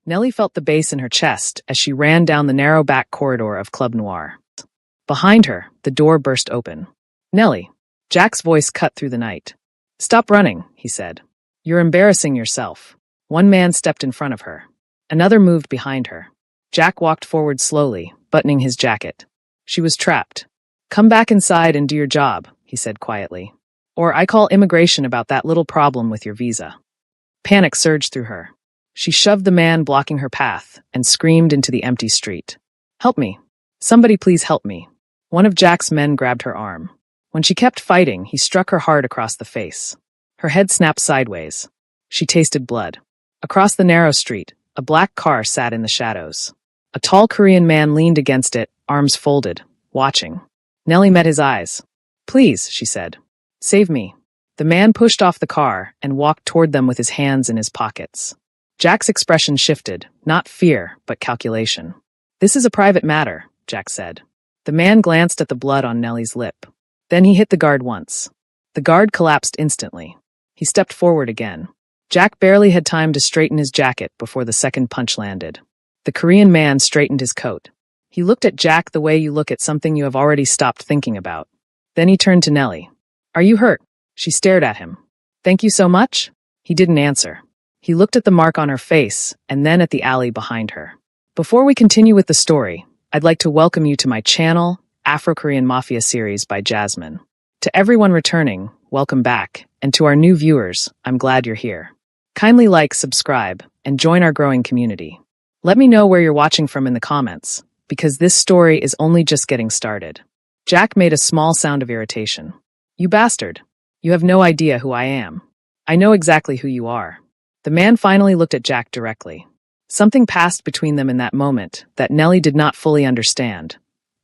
Nellie felt the bass in her chest as she ran down the narrow back corridor of Club Noir. Behind her, the door burst open. "Nellie." Jack's voice cut through the night. "Stop running," he said. "You're embarrassing yourself." One man stepped in front of her. Another moved behind her. Jack walked forward slowly, buttoning his jacket. She was trapped. "Come back inside and do your job," he said quietly. "Or I call immigration about that little problem with your visa." Panic surged through her. She shoved the man blocking her path and screamed into the empty street. "Help me. Somebody please help me." One of Jack's men grabbed her arm. When she kept fighting, he struck her hard across the face. Her head snapped sideways. She tasted blood. Across the narrow street, a black car sat in the shadows. A tall Korean man leaned against it, arms folded, watching. Nellie met his eyes. "Please," she said. "Save me." The man pushed off the car and walked toward them with his hands in his pockets. Jack's expression shifted, not fear, but calculation. "This is a private matter," Jack said. The man glanced at the blood on Nellie's lip. Then he hit the guard once. The guard collapsed instantly. He stepped forward again. Jack barely had time to straighten his jacket before the second punch landed. The Korean man straightened his coat. He looked at Jack the way you look at something you have already stopped thinking about. Then he turned to Nellie. "Are you hurt?" She stared at him. "Thank you so much?" He didn't answer. He looked at the mark on her face and then at the alley behind her. Before we continue with the story, I'd like to welcome you to my channel, Afro-Korean Mafia series by Jasmine. To everyone returning, welcome back, and to our new viewers, I'm glad you're here. Kindly like, subscribe, and join our growing community. Let me know where you're watching from in the comments, because this story is only just getting started. Jack made a small sound of irritation. "You bastard. You have no idea who I am. I know exactly who you are." The man finally looked at Jack directly. Something passed between them in that moment that Nellie did not fully understand.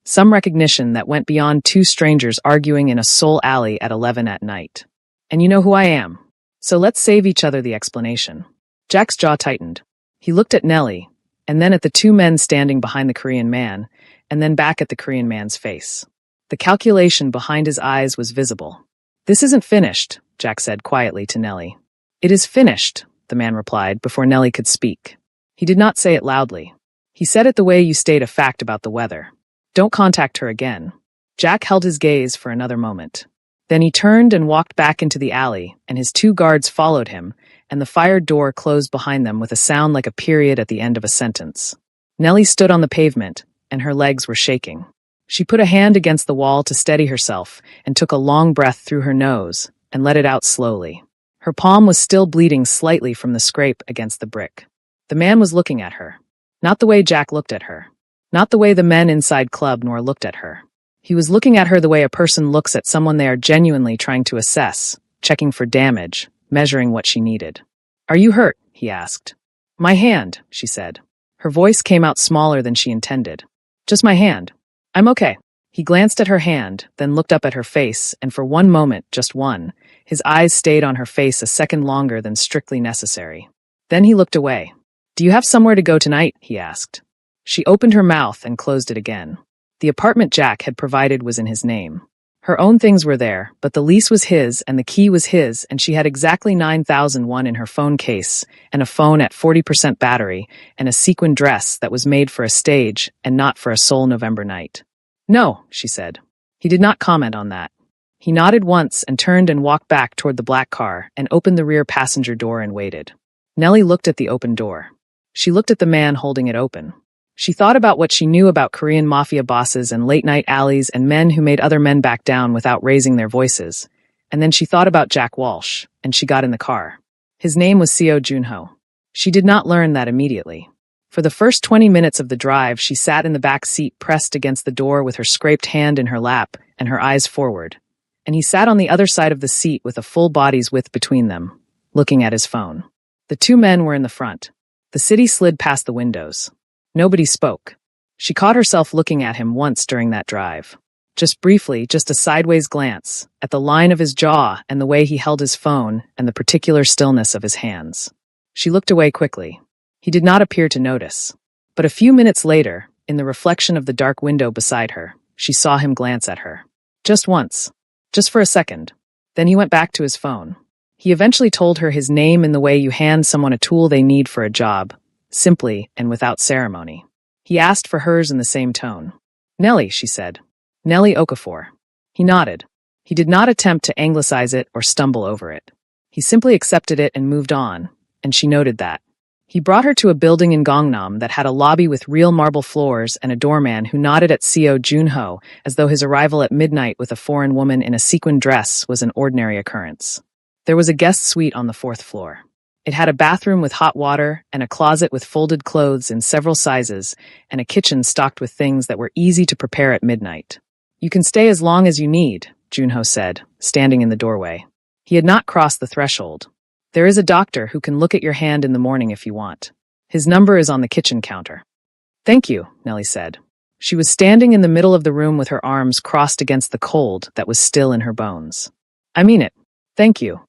Some recognition that went beyond two strangers arguing in a Seoul alley at 11 at night. "And you know who I am. So let's save each other the explanation." Jack's jaw tightened. He looked at Nellie, and then at the two men standing behind the Korean man, and then back at the Korean man's face. The calculation behind his eyes was visible. "This isn't finished," Jack said quietly to Nellie. "It is finished," the man replied before Nellie could speak. He did not say it loudly. He said it the way you state a fact about the weather. "Don't contact her again." Jack held his gaze for another moment. Then he turned and walked back into the alley, and his two guards followed him, and the fire door closed behind them with a sound like a period at the end of a sentence. Nellie stood on the pavement, and her legs were shaking. She put a hand against the wall to steady herself and took a long breath through her nose and let it out slowly. Her palm was still bleeding slightly from the scrape against the brick. The man was looking at her. Not the way Jack looked at her. Not the way the men inside Club Noir looked at her. He was looking at her the way a person looks at someone they are genuinely trying to assess, checking for damage, measuring what she needed. "Are you hurt?" he asked. "My hand," she said. Her voice came out smaller than she intended. "Just my hand. I'm okay." He glanced at her hand, then looked up at her face, and for one moment, just one, his eyes stayed on her face a second longer than strictly necessary. Then he looked away. "Do you have somewhere to go tonight?" he asked. She opened her mouth and closed it again. The apartment Jack had provided was in his name. Her own things were there, but the lease was his and the key was his, and she had exactly 9,001 in her phone case, and a phone at 40% battery, and a sequin dress that was made for a stage and not for a Seoul November night. "No," she said. He did not comment on that. He nodded once and turned and walked back toward the black car and opened the rear passenger door and waited. Nellie looked at the open door. She looked at the man holding it open. She thought about what she knew about Korean mafia bosses and late-night alleys and men who made other men back down without raising their voices. And then she thought about Jack Walsh, and she got in the car. His name was Seo Junho. She did not learn that immediately. For the first 20 minutes of the drive, she sat in the back seat pressed against the door with her scraped hand in her lap and her eyes forward. And he sat on the other side of the seat with a full body's width between them, looking at his phone. The two men were in the front. The city slid past the windows. Nobody spoke. She caught herself looking at him once during that drive. Just briefly, just a sideways glance, at the line of his jaw and the way he held his phone and the particular stillness of his hands. She looked away quickly. He did not appear to notice. But a few minutes later, in the reflection of the dark window beside her, she saw him glance at her. Just once. Just for a second. Then he went back to his phone. He eventually told her his name in the way you hand someone a tool they need for a job. simply and without ceremony. He asked for hers in the same tone. "Nellie," she said. "Nellie Okafor." He nodded. He did not attempt to anglicize it or stumble over it. He simply accepted it and moved on, and she noted that. He brought her to a building in Gangnam that had a lobby with real marble floors and a doorman who nodded at Seo Junho as though his arrival at midnight with a foreign woman in a sequin dress was an ordinary occurrence. There was a guest suite on the 4th floor. It had a bathroom with hot water and a closet with folded clothes in several sizes and a kitchen stocked with things that were easy to prepare at midnight. "You can stay as long as you need," Junho said, standing in the doorway. He had not crossed the threshold. "There is a doctor who can look at your hand in the morning if you want. His number is on the kitchen counter." "Thank you," Nellie said. She was standing in the middle of the room with her arms crossed against the cold that was still in her bones. "I mean it. Thank you."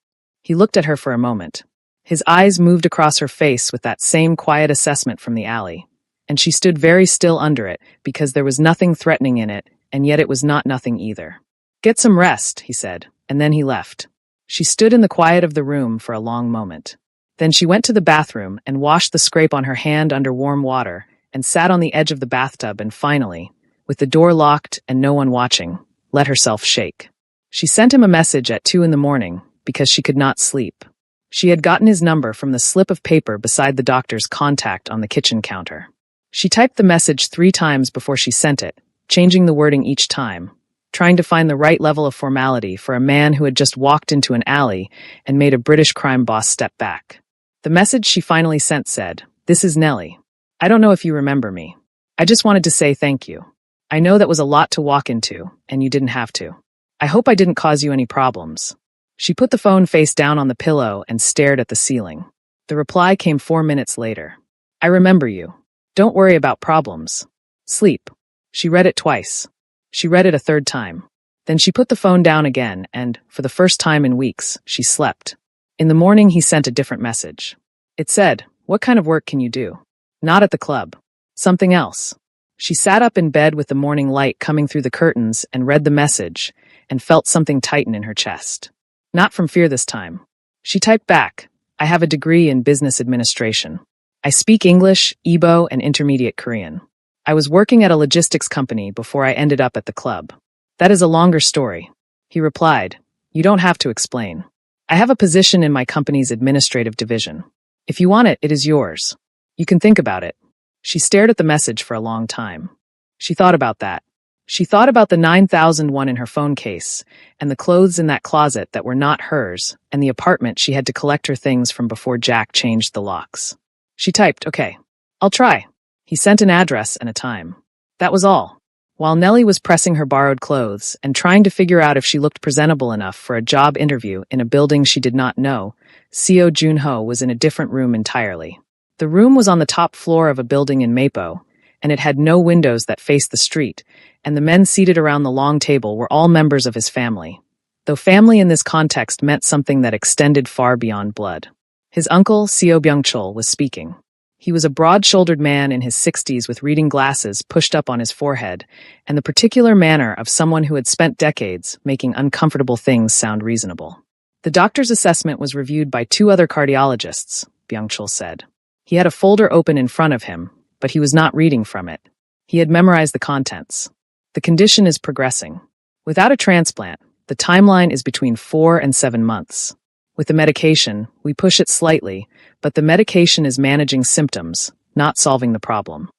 He looked at her for a moment. His eyes moved across her face with that same quiet assessment from the alley, and she stood very still under it because there was nothing threatening in it, and yet it was not nothing either. "Get some rest," he said, and then he left. She stood in the quiet of the room for a long moment. Then she went to the bathroom and washed the scrape on her hand under warm water and sat on the edge of the bathtub and finally, with the door locked and no one watching, let herself shake. She sent him a message at 2 in the morning because she could not sleep. She had gotten his number from the slip of paper beside the doctor's contact on the kitchen counter. She typed the message 3 times before she sent it, changing the wording each time, trying to find the right level of formality for a man who had just walked into an alley and made a British crime boss step back. The message she finally sent said, "This is Nellie. I don't know if you remember me. I just wanted to say thank you. I know that was a lot to walk into, and you didn't have to. I hope I didn't cause you any problems." She put the phone face down on the pillow and stared at the ceiling. The reply came 4 minutes later. "I remember you. Don't worry about problems. Sleep." She read it twice. She read it a 3rd time. Then she put the phone down again and, for the first time in weeks, she slept. In the morning he sent a different message. It said, "What kind of work can you do?" "Not at the club. Something else." She sat up in bed with the morning light coming through the curtains and read the message and felt something tighten in her chest. Not from fear this time. She typed back, "I have a degree in business administration. I speak English, Igbo, and intermediate Korean. I was working at a logistics company before I ended up at the club." "That is a longer story." He replied, "You don't have to explain. I have a position in my company's administrative division. If you want it, it is yours. You can think about it." She stared at the message for a long time. She thought about that. She thought about the 9001 in her phone case, and the clothes in that closet that were not hers, and the apartment she had to collect her things from before Jack changed the locks. She typed, "Okay, I'll try." He sent an address and a time. That was all. While Nellie was pressing her borrowed clothes and trying to figure out if she looked presentable enough for a job interview in a building she did not know, Seo Junho was in a different room entirely. The room was on the top floor of a building in Mapo, and it had no windows that faced the street, and the men seated around the long table were all members of his family, though family in this context meant something that extended far beyond blood. His uncle, Seo Byung-chul, was speaking. He was a broad-shouldered man in his 60s with reading glasses pushed up on his forehead, and the particular manner of someone who had spent decades making uncomfortable things sound reasonable. The doctor's assessment was reviewed by 2 other cardiologists, Byung-chul said. He had a folder open in front of him, but he was not reading from it. He had memorized the contents. "The condition is progressing. Without a transplant, the timeline is between 4 and 7 months. With the medication, we push it slightly, but the medication is managing symptoms, not solving the problem."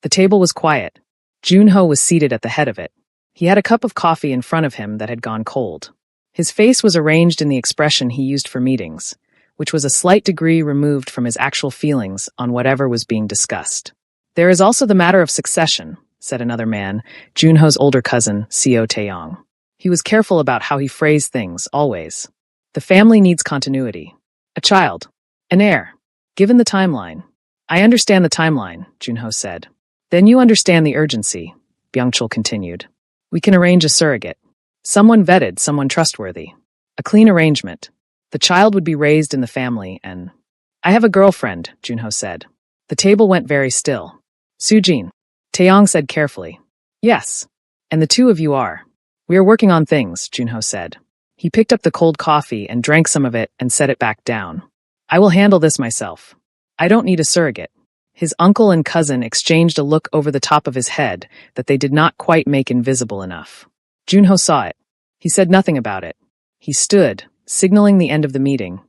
The table was quiet. Junho was seated at the head of it. He had a cup of coffee in front of him that had gone cold. His face was arranged in the expression he used for meetings, which was a slight degree removed from his actual feelings on whatever was being discussed. "There is also the matter of succession," said another man, Junho's older cousin, Seo Taeyong. He was careful about how he phrased things, always. "The family needs continuity. A child. An heir. Given the timeline." "I understand the timeline," Junho said. "Then you understand the urgency," Byung-chul continued. "We can arrange a surrogate. Someone vetted, someone trustworthy. A clean arrangement. The child would be raised in the family and—" "I have a girlfriend," Junho said. The table went very still. "Sujin," Taeyong said carefully. "Yes. And the 2 of you are." "We are working on things," Junho said. He picked up the cold coffee and drank some of it and set it back down. "I will handle this myself. I don't need a surrogate. His uncle and cousin exchanged a look over the top of his head that they did not quite make invisible enough. Junho saw it. He said nothing about it. He stood, signaling the end of the meeting,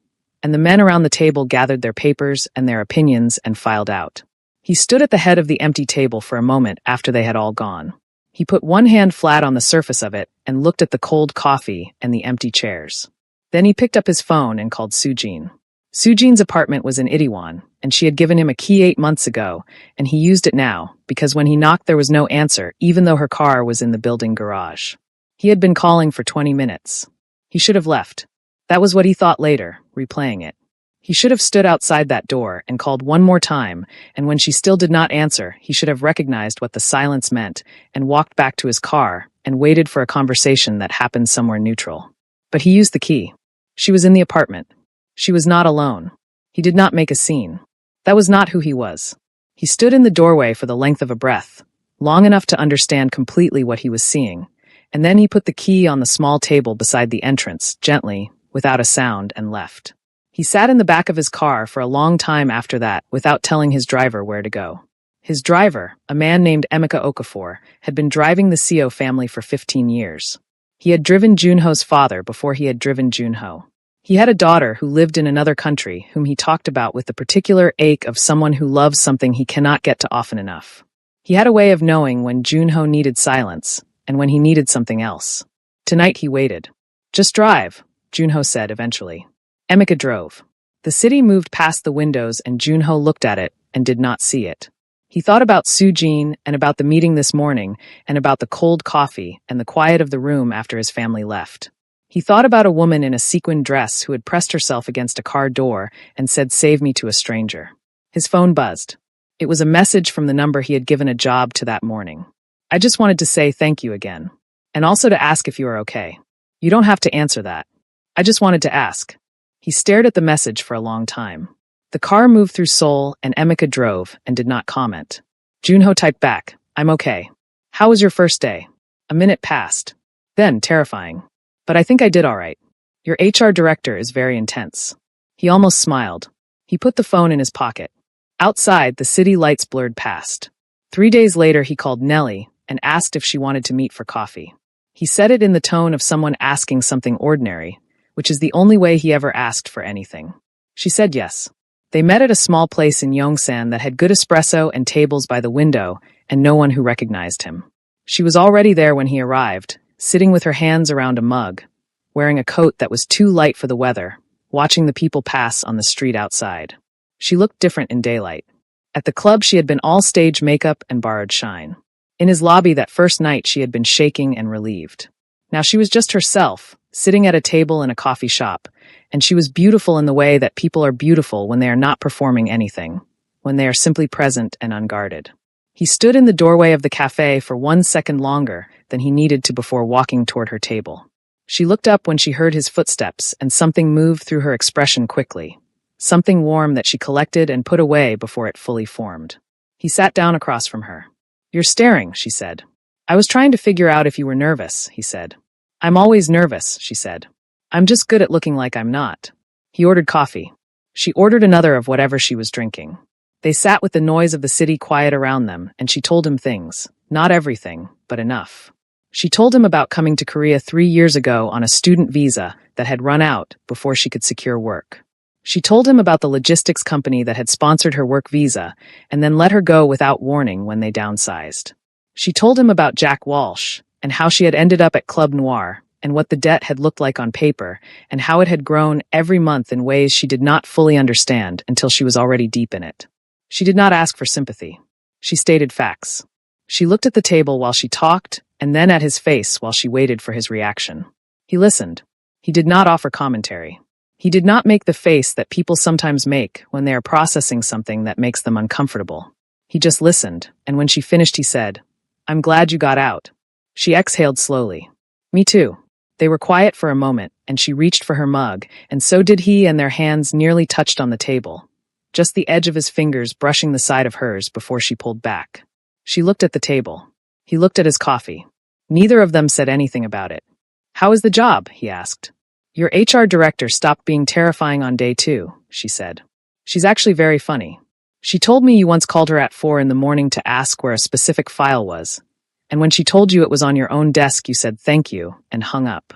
and the men around the table gathered their papers and their opinions and filed out. He stood at the head of the empty table for a moment after they had all gone. He put one hand flat on the surface of it and looked at the cold coffee and the empty chairs. Then he picked up his phone and called Sujin. Sujin's apartment was in Itaewon, and she had given him a key 8 months ago, and he used it now, because when he knocked there was no answer, even though her car was in the building garage. He had been calling for 20 minutes. He should have left. That was what he thought later, replaying it. He should have stood outside that door and called one more time, and when she still did not answer, he should have recognized what the silence meant and walked back to his car and waited for a conversation that happened somewhere neutral. But he used the key. She was in the apartment. She was not alone. He did not make a scene. That was not who he was. He stood in the doorway for the length of a breath, long enough to understand completely what he was seeing, and then he put the key on the small table beside the entrance, gently, without a sound, and left. He sat in the back of his car for a long time after that without telling his driver where to go. His driver, a man named Emeka Okafor, had been driving the Seo family for 15 years. He had driven Junho's father before he had driven Junho. He had a daughter who lived in another country whom he talked about with the particular ache of someone who loves something he cannot get to often enough. He had a way of knowing when Junho needed silence and when he needed something else. Tonight he waited. "Just drive," Junho said eventually. Emeka drove. The city moved past the windows and Junho looked at it and did not see it. He thought about Sujin and about the meeting this morning and about the cold coffee and the quiet of the room after his family left. He thought about a woman in a sequined dress who had pressed herself against a car door and said, "Save me," to a stranger. His phone buzzed. It was a message from the number he had given a job to that morning. "I just wanted to say thank you again. And also to ask if you are okay. You don't have to answer that. I just wanted to ask." He stared at the message for a long time. The car moved through Seoul and Emeka drove and did not comment. Junho typed back, "I'm okay. How was your first day?" A minute passed. Then, terrifying. "But I think I did all right. Your HR director is very intense." He almost smiled. He put the phone in his pocket. Outside, the city lights blurred past. 3 days later, he called Nellie and asked if she wanted to meet for coffee. He said it in the tone of someone asking something ordinary, which is the only way he ever asked for anything. She said yes. They met at a small place in Yongsan that had good espresso and tables by the window and no one who recognized him. She was already there when he arrived, sitting with her hands around a mug, wearing a coat that was too light for the weather, watching the people pass on the street outside. She looked different in daylight. At the club she had been all stage makeup and borrowed shine. In his lobby that first night she had been shaking and relieved. Now she was just herself, sitting at a table in a coffee shop, and she was beautiful in the way that people are beautiful when they are not performing anything, when they are simply present and unguarded. He stood in the doorway of the cafe for 1 second longer than he needed to before walking toward her table. She looked up when she heard his footsteps, and something moved through her expression quickly. Something warm that she collected and put away before it fully formed. He sat down across from her. "You're staring," she said. "I was trying to figure out if you were nervous," he said. "I'm always nervous," she said. "I'm just good at looking like I'm not." He ordered coffee. She ordered another of whatever she was drinking. They sat with the noise of the city quiet around them, and she told him things. Not everything, but enough. She told him about coming to Korea 3 years ago on a student visa that had run out before she could secure work. She told him about the logistics company that had sponsored her work visa and then let her go without warning when they downsized. She told him about Jack Walsh and how she had ended up at Club Noir and what the debt had looked like on paper and how it had grown every month in ways she did not fully understand until she was already deep in it. She did not ask for sympathy. She stated facts. She looked at the table while she talked and then at his face while she waited for his reaction. He listened. He did not offer commentary. He did not make the face that people sometimes make when they are processing something that makes them uncomfortable. He just listened, and when she finished he said, "I'm glad you got out." She exhaled slowly. "Me too." They were quiet for a moment, and she reached for her mug, and so did he, and their hands nearly touched on the table. Just the edge of his fingers brushing the side of hers before she pulled back. She looked at the table. He looked at his coffee. Neither of them said anything about it. "How is the job?" he asked. "Your HR director stopped being terrifying on day 2, she said. "She's actually very funny." She told me you once called her at 4 in the morning to ask where a specific file was, and when she told you it was on your own desk you said thank you and hung up.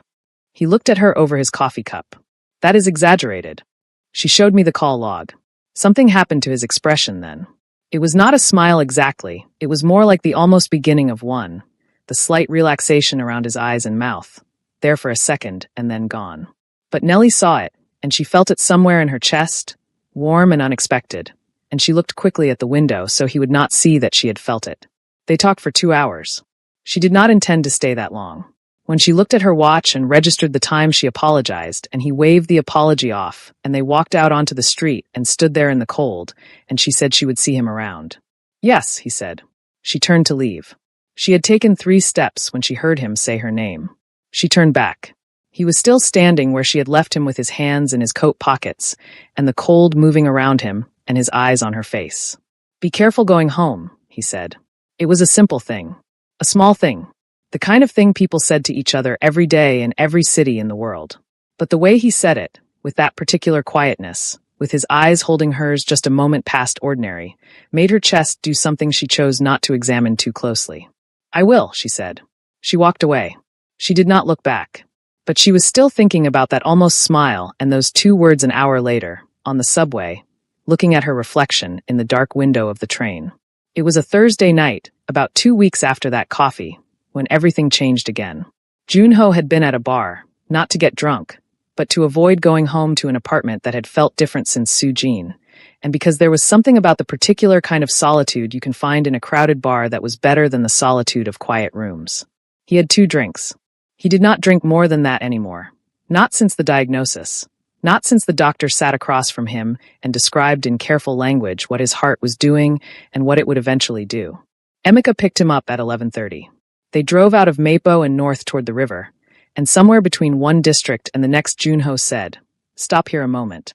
He looked at her over his coffee cup. That is exaggerated. She showed me the call log. Something happened to his expression then. It was not a smile exactly, it was more like the almost beginning of one, the slight relaxation around his eyes and mouth, there for a second and then gone. But Nellie saw it, and she felt it somewhere in her chest, warm and unexpected, and she looked quickly at the window so he would not see that she had felt it. They talked for 2 hours. She did not intend to stay that long. When she looked at her watch and registered the time, she apologized, and he waved the apology off, and they walked out onto the street and stood there in the cold, and she said she would see him around. Yes, he said. She turned to leave. She had taken 3 steps when she heard him say her name. She turned back. He was still standing where she had left him with his hands in his coat pockets, and the cold moving around him, and his eyes on her face. Be careful going home, he said. It was a simple thing. A small thing. The kind of thing people said to each other every day in every city in the world. But the way he said it, with that particular quietness, with his eyes holding hers just a moment past ordinary, made her chest do something she chose not to examine too closely. I will, she said. She walked away. She did not look back. But she was still thinking about that almost smile and those 2 words an hour later, on the subway, looking at her reflection in the dark window of the train. It was a Thursday night, about 2 weeks after that coffee, when everything changed again. Junho had been at a bar, not to get drunk, but to avoid going home to an apartment that had felt different since Sujin, and because there was something about the particular kind of solitude you can find in a crowded bar that was better than the solitude of quiet rooms. He had 2 drinks. He did not drink more than that anymore. Not since the diagnosis. Not since the doctor sat across from him and described in careful language what his heart was doing and what it would eventually do. Emika picked him up at 11:30. They drove out of Mapo and north toward the river, and somewhere between one district and the next Junho said, "Stop here a moment."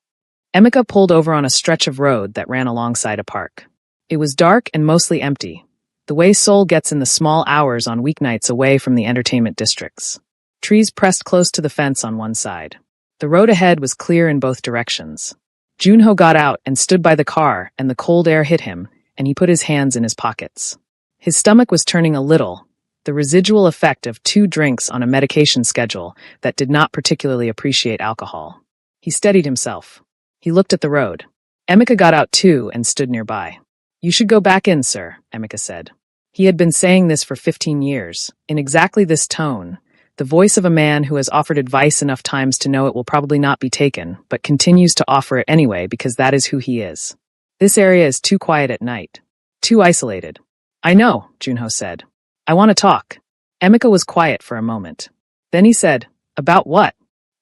Emika pulled over on a stretch of road that ran alongside a park. It was dark and mostly empty, the way Seoul gets in the small hours on weeknights away from the entertainment districts. Trees pressed close to the fence on one side. The road ahead was clear in both directions. Junho got out and stood by the car, and the cold air hit him, and he put his hands in his pockets. His stomach was turning a little, the residual effect of 2 drinks on a medication schedule that did not particularly appreciate alcohol. He steadied himself. He looked at the road. Emika got out too and stood nearby. You should go back in, sir, Emika said. He had been saying this for 15 years, in exactly this tone, the voice of a man who has offered advice enough times to know it will probably not be taken, but continues to offer it anyway because that is who he is. This area is too quiet at night. Too isolated. I know, Junho said. I want to talk. Emika was quiet for a moment. Then he said, About what?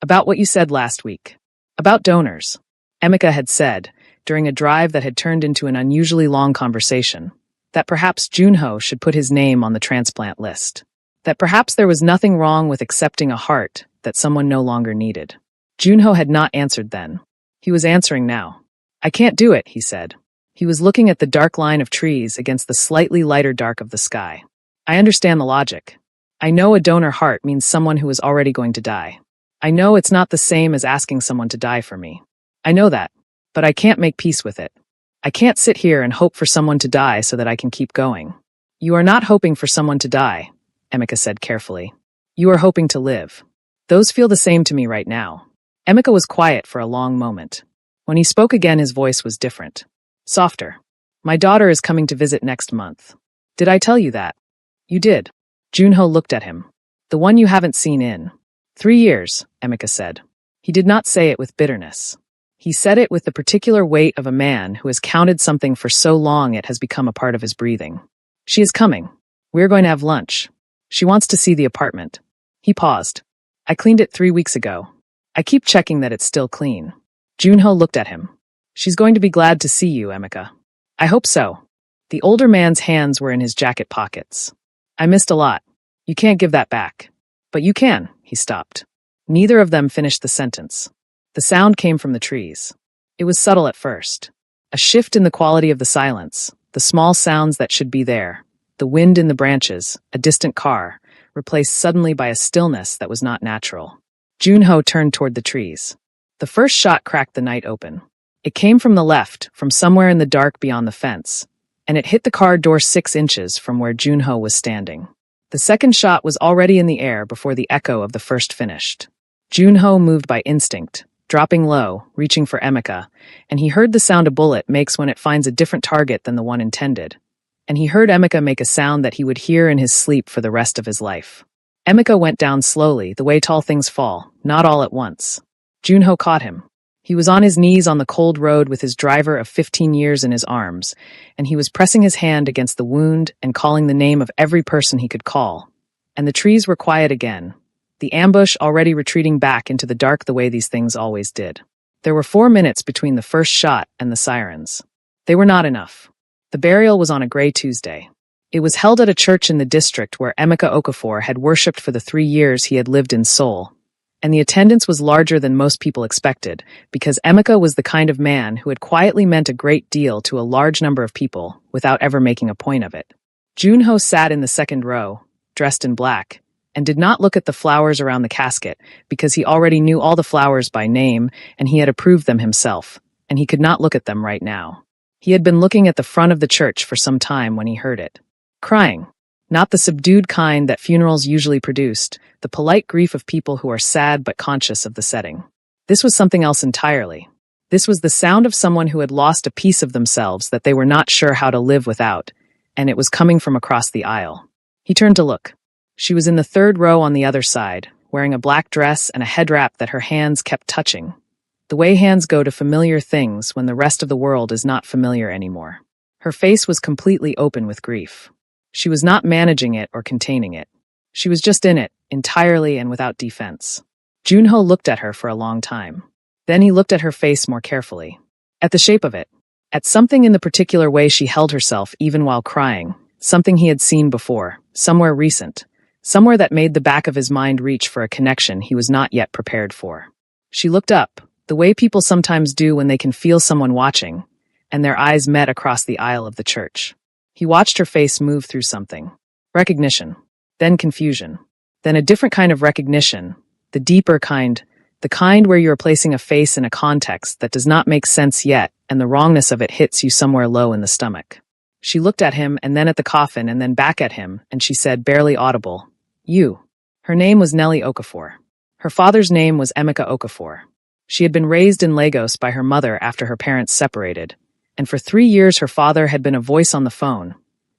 About what you said last week. About donors. Emika had said, during a drive that had turned into an unusually long conversation, that perhaps Junho should put his name on the transplant list. That perhaps there was nothing wrong with accepting a heart that someone no longer needed. Junho had not answered then. He was answering now. I can't do it, he said. He was looking at the dark line of trees against the slightly lighter dark of the sky. I understand the logic. I know a donor heart means someone who is already going to die. I know it's not the same as asking someone to die for me. I know that, but I can't make peace with it. I can't sit here and hope for someone to die so that I can keep going. You are not hoping for someone to die, Emika said carefully. You are hoping to live. Those feel the same to me right now. Emika was quiet for a long moment. When he spoke again, his voice was different. Softer. My daughter is coming to visit next month. Did I tell you that? You did. Junho looked at him. The one you haven't seen in 3 years, Emika said. He did not say it with bitterness. He said it with the particular weight of a man who has counted something for so long it has become a part of his breathing. She is coming. We're going to have lunch. She wants to see the apartment. He paused. I cleaned it 3 weeks ago. I keep checking that it's still clean. Junho looked at him. She's going to be glad to see you, Emika. I hope so. The older man's hands were in his jacket pockets. I missed a lot. You can't give that back. But you can, he stopped. Neither of them finished the sentence. The sound came from the trees. It was subtle at first. A shift in the quality of the silence, the small sounds that should be there, the wind in the branches, a distant car, replaced suddenly by a stillness that was not natural. Junho turned toward the trees. The first shot cracked the night open. It came from the left, from somewhere in the dark beyond the fence, and it hit the car door 6 inches from where Junho was standing. The second shot was already in the air before the echo of the first finished. Junho moved by instinct, dropping low, reaching for Emeka, and he heard the sound a bullet makes when it finds a different target than the one intended. And he heard Emeka make a sound that he would hear in his sleep for the rest of his life. Emeka went down slowly, the way tall things fall, not all at once. Junho caught him. He was on his knees on the cold road with his driver of 15 years in his arms, and he was pressing his hand against the wound and calling the name of every person he could call. And the trees were quiet again, the ambush already retreating back into the dark the way these things always did. There were 4 minutes between the first shot and the sirens. They were not enough. The burial was on a gray Tuesday. It was held at a church in the district where Emeka Okafor had worshipped for the 3 years he had lived in Seoul. And the attendance was larger than most people expected, because Emeka was the kind of man who had quietly meant a great deal to a large number of people without ever making a point of it. Junho sat in the second row, dressed in black, and did not look at the flowers around the casket, because he already knew all the flowers by name and he had approved them himself, and he could not look at them right now. He had been looking at the front of the church for some time when he heard it. Crying. Not the subdued kind that funerals usually produced, the polite grief of people who are sad but conscious of the setting. This was something else entirely. This was the sound of someone who had lost a piece of themselves that they were not sure how to live without, and it was coming from across the aisle. He turned to look. She was in the third row on the other side, wearing a black dress and a head wrap that her hands kept touching, the way hands go to familiar things when the rest of the world is not familiar anymore. Her face was completely open with grief. She was not managing it or containing it. She was just in it, entirely and without defense. Junho looked at her for a long time. Then he looked at her face more carefully. At the shape of it. At something in the particular way she held herself even while crying, something he had seen before, somewhere recent, somewhere that made the back of his mind reach for a connection he was not yet prepared for. She looked up, the way people sometimes do when they can feel someone watching, and their eyes met across the aisle of the church. He watched her face move through something. Recognition. Then confusion. Then a different kind of recognition. The deeper kind. The kind where you are placing a face in a context that does not make sense yet, and the wrongness of it hits you somewhere low in the stomach. She looked at him and then at the coffin and then back at him, and she said, barely audible, "You." Her name was Nelly Okafor. Her father's name was Emeka Okafor. She had been raised in Lagos by her mother after her parents separated, and for 3 years her father had been a voice on the phone,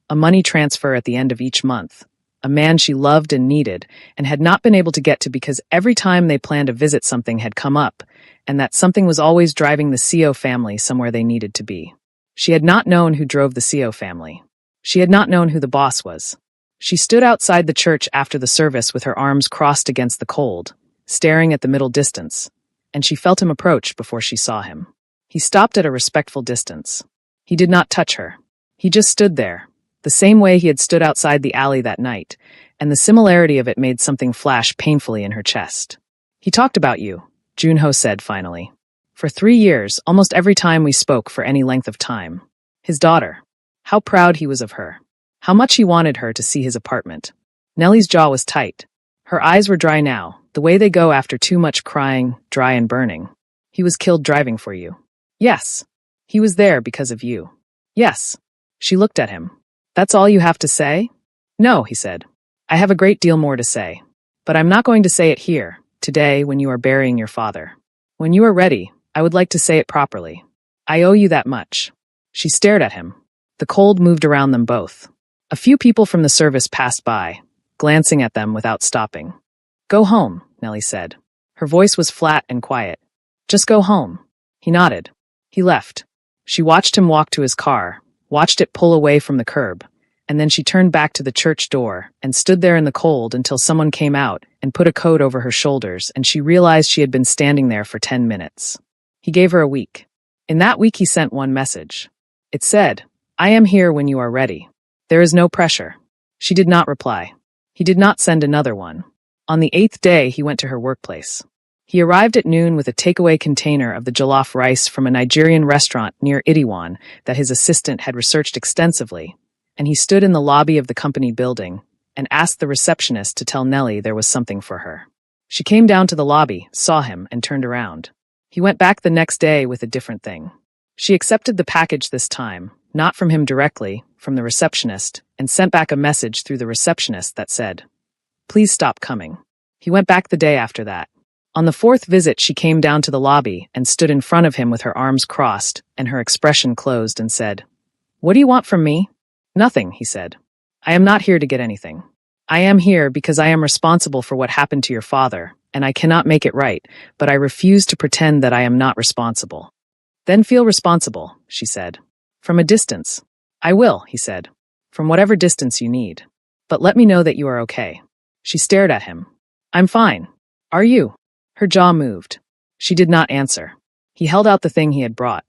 a money transfer at the end of each month, a man she loved and needed, and had not been able to get to because every time they planned a visit something had come up, and that something was always driving the CO family somewhere they needed to be. She had not known who drove the CO family. She had not known who the boss was. She stood outside the church after the service with her arms crossed against the cold, staring at the middle distance, and she felt him approach before she saw him. He stopped at a respectful distance. He did not touch her. He just stood there, the same way he had stood outside the alley that night, and the similarity of it made something flash painfully in her chest. "He talked about you," Junho said finally. "For 3 years, almost every time we spoke for any length of time. His daughter. How proud he was of her. How much he wanted her to see his apartment." Nellie's jaw was tight. Her eyes were dry now, the way they go after too much crying, dry and burning. "He was killed driving for you." "Yes." "He was there because of you." "Yes." She looked at him. "That's all you have to say?" "No," he said. "I have a great deal more to say. But I'm not going to say it here, today, when you are burying your father. When you are ready, I would like to say it properly. I owe you that much." She stared at him. The cold moved around them both. A few people from the service passed by, glancing at them without stopping. "Go home," Nellie said. Her voice was flat and quiet. "Just go home." He nodded. He left. She watched him walk to his car, watched it pull away from the curb, and then she turned back to the church door and stood there in the cold until someone came out and put a coat over her shoulders, and she realized she had been standing there for 10 minutes. He gave her a week. In that week he sent one message. It said, "I am here when you are ready. There is no pressure." She did not reply. He did not send another one. On the 8th day he went to her workplace. He arrived at noon with a takeaway container of the jollof rice from a Nigerian restaurant near Iriwan that his assistant had researched extensively, and he stood in the lobby of the company building and asked the receptionist to tell Nellie there was something for her. She came down to the lobby, saw him, and turned around. He went back the next day with a different thing. She accepted the package this time, not from him directly, from the receptionist, and sent back a message through the receptionist that said, "Please stop coming." He went back the day after that. On the fourth visit, she came down to the lobby and stood in front of him with her arms crossed and her expression closed and said, "What do you want from me?" "Nothing," he said. "I am not here to get anything. I am here because I am responsible for what happened to your father, and I cannot make it right, but I refuse to pretend that I am not responsible." "Then feel responsible," she said. "From a distance." "I will," he said. "From whatever distance you need. But let me know that you are okay." She stared at him. "I'm fine. Are you?" Her jaw moved. She did not answer. He held out the thing he had brought.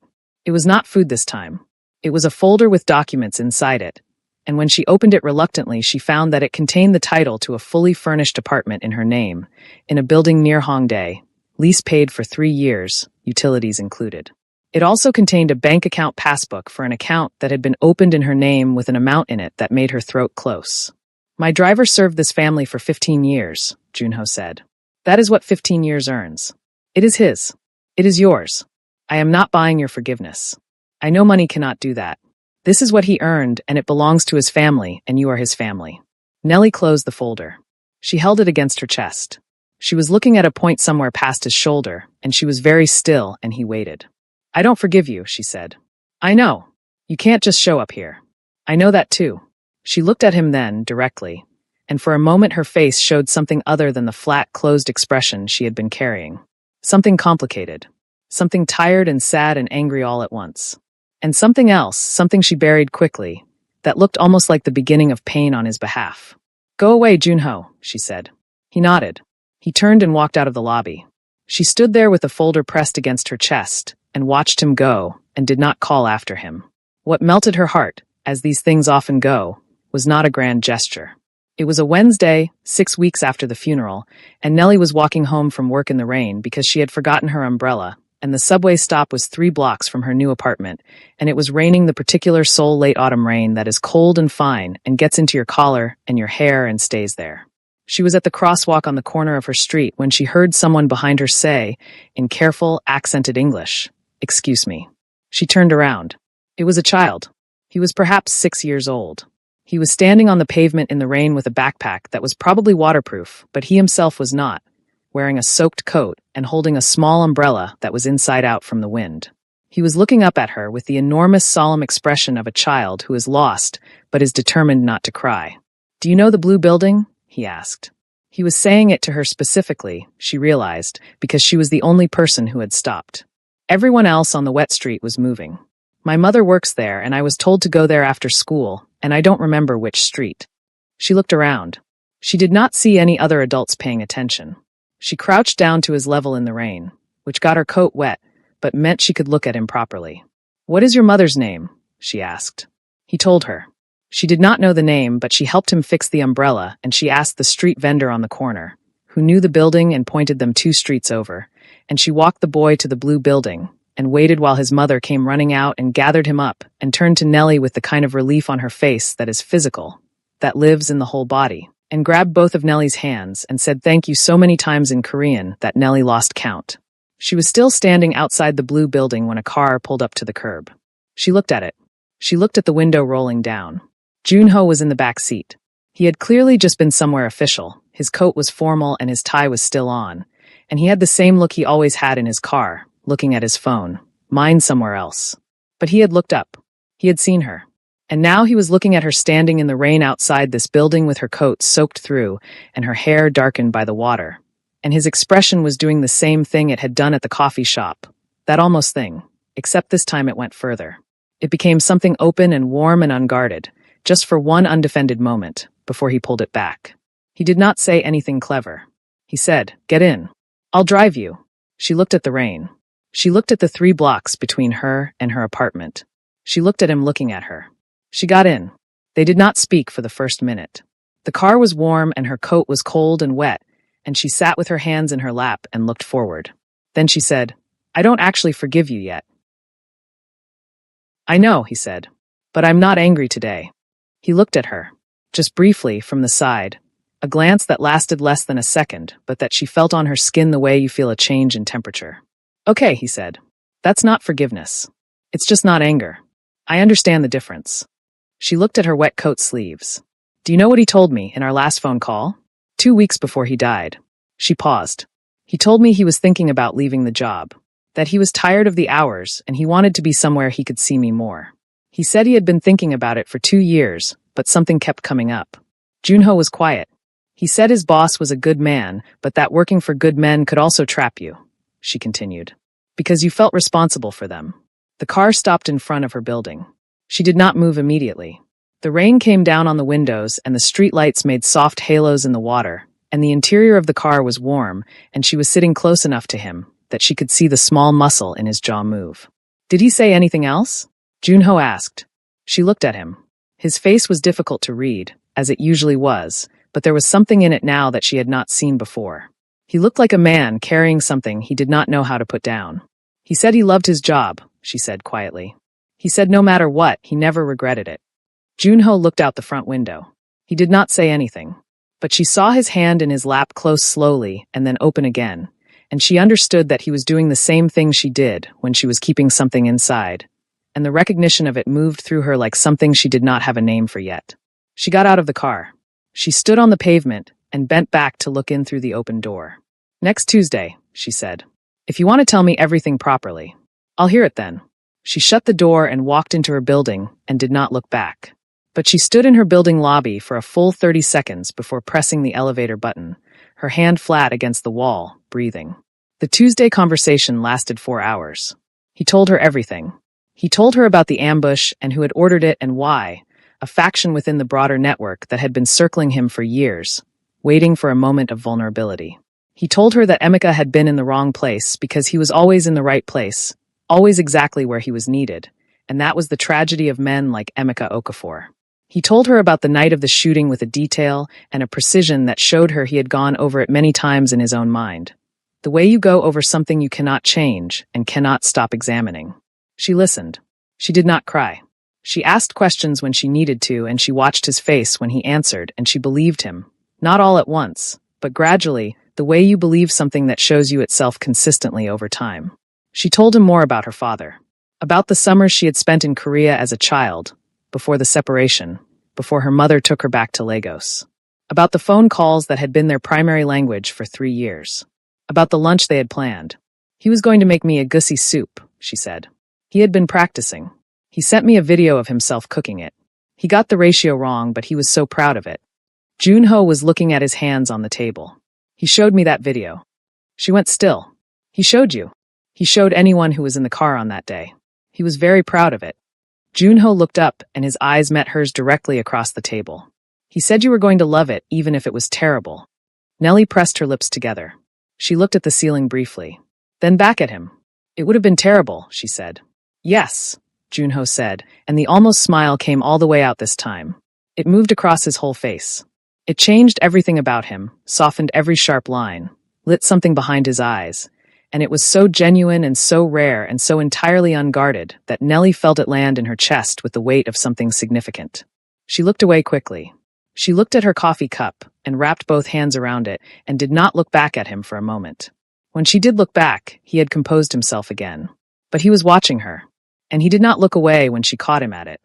It was not food this time. It was a folder with documents inside it, and when she opened it reluctantly, she found that it contained the title to a fully furnished apartment in her name, in a building near Hongdae, lease paid for 3 years, utilities included. It also contained a bank account passbook for an account that had been opened in her name with an amount in it that made her throat close. "My driver served this family for 15 years, Junho said. "That is what 15 years earns. It is his. It is yours. I am not buying your forgiveness. I know money cannot do that. This is what he earned, and it belongs to his family, and you are his family." Nellie closed the folder. She held it against her chest. She was looking at a point somewhere past his shoulder, and she was very still, and he waited. "I don't forgive you," she said. "I know. You can't just show up here. I know that too." She looked at him then, directly, and for a moment her face showed something other than the flat, closed expression she had been carrying. Something complicated. Something tired and sad and angry all at once. And something else, something she buried quickly, that looked almost like the beginning of pain on his behalf. "Go away, Junho," she said. He nodded. He turned and walked out of the lobby. She stood there with the folder pressed against her chest, and watched him go, and did not call after him. What melted her heart, as these things often go, was not a grand gesture. It was a Wednesday, 6 weeks after the funeral, and Nellie was walking home from work in the rain because she had forgotten her umbrella, and the subway stop was 3 blocks from her new apartment, and it was raining the particular Seoul late autumn rain that is cold and fine and gets into your collar and your hair and stays there. She was at the crosswalk on the corner of her street when she heard someone behind her say, in careful, accented English, "Excuse me." She turned around. It was a child. He was perhaps 6 years old. He was standing on the pavement in the rain with a backpack that was probably waterproof, but he himself was not, wearing a soaked coat and holding a small umbrella that was inside out from the wind. He was looking up at her with the enormous solemn expression of a child who is lost but is determined not to cry. "Do you know the blue building?" he asked. He was saying it to her specifically, she realized, because she was the only person who had stopped. Everyone else on the wet street was moving. "My mother works there, and I was told to go there after school, and I don't remember which street." She looked around. She did not see any other adults paying attention. She crouched down to his level in the rain, which got her coat wet, but meant she could look at him properly. "What is your mother's name?" she asked. He told her. She did not know the name, but she helped him fix the umbrella, and she asked the street vendor on the corner, who knew the building and pointed them 2 streets over, and she walked the boy to the blue building, and waited while his mother came running out and gathered him up and turned to Nellie with the kind of relief on her face that is physical, that lives in the whole body, and grabbed both of Nellie's hands and said thank you so many times in Korean that Nellie lost count. She was still standing outside the blue building when a car pulled up to the curb. She looked at it. She looked at the window rolling down. Junho was in the back seat. He had clearly just been somewhere official. His coat was formal and his tie was still on, and he had the same look he always had in his car, looking at his phone, mind somewhere else. But he had looked up. He had seen her. And now he was looking at her standing in the rain outside this building with her coat soaked through and her hair darkened by the water. And his expression was doing the same thing it had done at the coffee shop. That almost thing. Except this time it went further. It became something open and warm and unguarded, just for one undefended moment, before he pulled it back. He did not say anything clever. He said, "Get in. I'll drive you." She looked at the rain. She looked at the 3 blocks between her and her apartment. She looked at him looking at her. She got in. They did not speak for the first minute. The car was warm and her coat was cold and wet, and she sat with her hands in her lap and looked forward. Then she said, "I don't actually forgive you yet." "I know," he said, "but I'm not angry today." He looked at her, just briefly from the side, a glance that lasted less than a second, but that she felt on her skin the way you feel a change in temperature. Okay, he said. That's not forgiveness. It's just not anger. I understand the difference. She looked at her wet coat sleeves. Do you know what he told me in our last phone call? 2 weeks before he died. She paused. He told me he was thinking about leaving the job, that he was tired of the hours and he wanted to be somewhere he could see me more. He said he had been thinking about it for 2 years, but something kept coming up. Junho was quiet. He said his boss was a good man, but that working for good men could also trap you, she continued. Because you felt responsible for them. The car stopped in front of her building. She did not move immediately. The rain came down on the windows and the street lights made soft halos in the water, and the interior of the car was warm, and she was sitting close enough to him that she could see the small muscle in his jaw move. Did he say anything else? Junho asked. She looked at him. His face was difficult to read, as it usually was, but there was something in it now that she had not seen before. He looked like a man carrying something he did not know how to put down. He said he loved his job, she said quietly. He said no matter what, he never regretted it. Junho looked out the front window. He did not say anything, but she saw his hand in his lap close slowly and then open again, and she understood that he was doing the same thing she did when she was keeping something inside, and the recognition of it moved through her like something she did not have a name for yet. She got out of the car. She stood on the pavement and bent back to look in through the open door. Next Tuesday, she said. If you want to tell me everything properly, I'll hear it then. She shut the door and walked into her building and did not look back. But she stood in her building lobby for a full 30 seconds before pressing the elevator button, her hand flat against the wall, breathing. The Tuesday conversation lasted 4 hours. He told her everything. He told her about the ambush and who had ordered it and why, a faction within the broader network that had been circling him for years, waiting for a moment of vulnerability. He told her that Emeka had been in the wrong place because he was always in the right place, always exactly where he was needed, and that was the tragedy of men like Emeka Okafor. He told her about the night of the shooting with a detail and a precision that showed her he had gone over it many times in his own mind. The way you go over something you cannot change and cannot stop examining. She listened. She did not cry. She asked questions when she needed to, and she watched his face when he answered, and she believed him. Not all at once, but gradually, the way you believe something that shows you itself consistently over time. She told him more about her father. About the summers she had spent in Korea as a child, before the separation, before her mother took her back to Lagos. About the phone calls that had been their primary language for 3 years. About the lunch they had planned. He was going to make me a gussie soup, she said. He had been practicing. He sent me a video of himself cooking it. He got the ratio wrong, but he was so proud of it. Junho was looking at his hands on the table. He showed me that video. She went still. He showed you. He showed anyone who was in the car on that day. He was very proud of it. Junho looked up and his eyes met hers directly across the table. He said you were going to love it even if it was terrible. Nellie pressed her lips together. She looked at the ceiling briefly. Then back at him. It would have been terrible, she said. Yes, Junho said, and the almost smile came all the way out this time. It moved across his whole face. It changed everything about him, softened every sharp line, lit something behind his eyes, and it was so genuine and so rare and so entirely unguarded that Nellie felt it land in her chest with the weight of something significant. She looked away quickly. She looked at her coffee cup and wrapped both hands around it and did not look back at him for a moment. When she did look back, he had composed himself again. But he was watching her, and he did not look away when she caught him at it.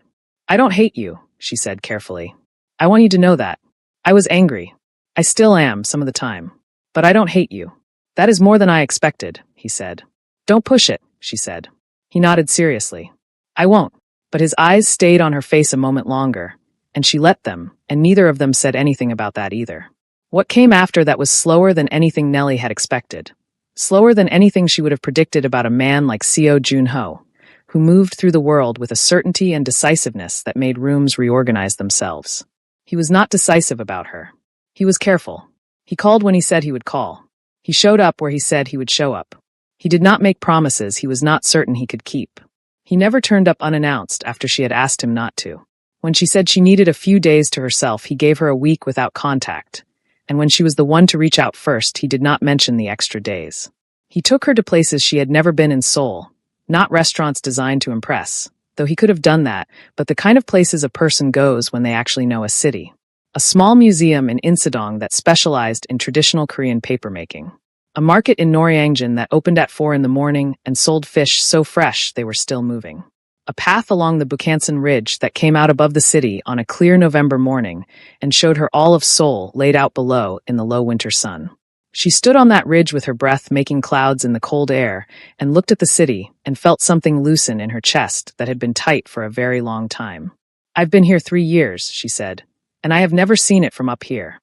I don't hate you, she said carefully. I want you to know that. I was angry. I still am some of the time. But I don't hate you. That is more than I expected, he said. Don't push it, she said. He nodded seriously. I won't. But his eyes stayed on her face a moment longer, and she let them, and neither of them said anything about that either. What came after that was slower than anything Nellie had expected. Slower than anything she would have predicted about a man like Seo Junho, who moved through the world with a certainty and decisiveness that made rooms reorganize themselves. He was not decisive about her. He was careful. He called when he said he would call. He showed up where he said he would show up. He did not make promises he was not certain he could keep. He never turned up unannounced after she had asked him not to. When she said she needed a few days to herself, he gave her a week without contact. And when she was the one to reach out first, he did not mention the extra days. He took her to places she had never been in Seoul, not restaurants designed to impress, though he could have done that, but the kind of places a person goes when they actually know a city. A small museum in Insadong that specialized in traditional Korean papermaking. A market in Noryangjin that opened at 4 in the morning and sold fish so fresh they were still moving. A path along the Bukhansan Ridge that came out above the city on a clear November morning and showed her all of Seoul laid out below in the low winter sun. She stood on that ridge with her breath making clouds in the cold air and looked at the city and felt something loosen in her chest that had been tight for a very long time. "I've been here 3 years," she said, "and I have never seen it from up here."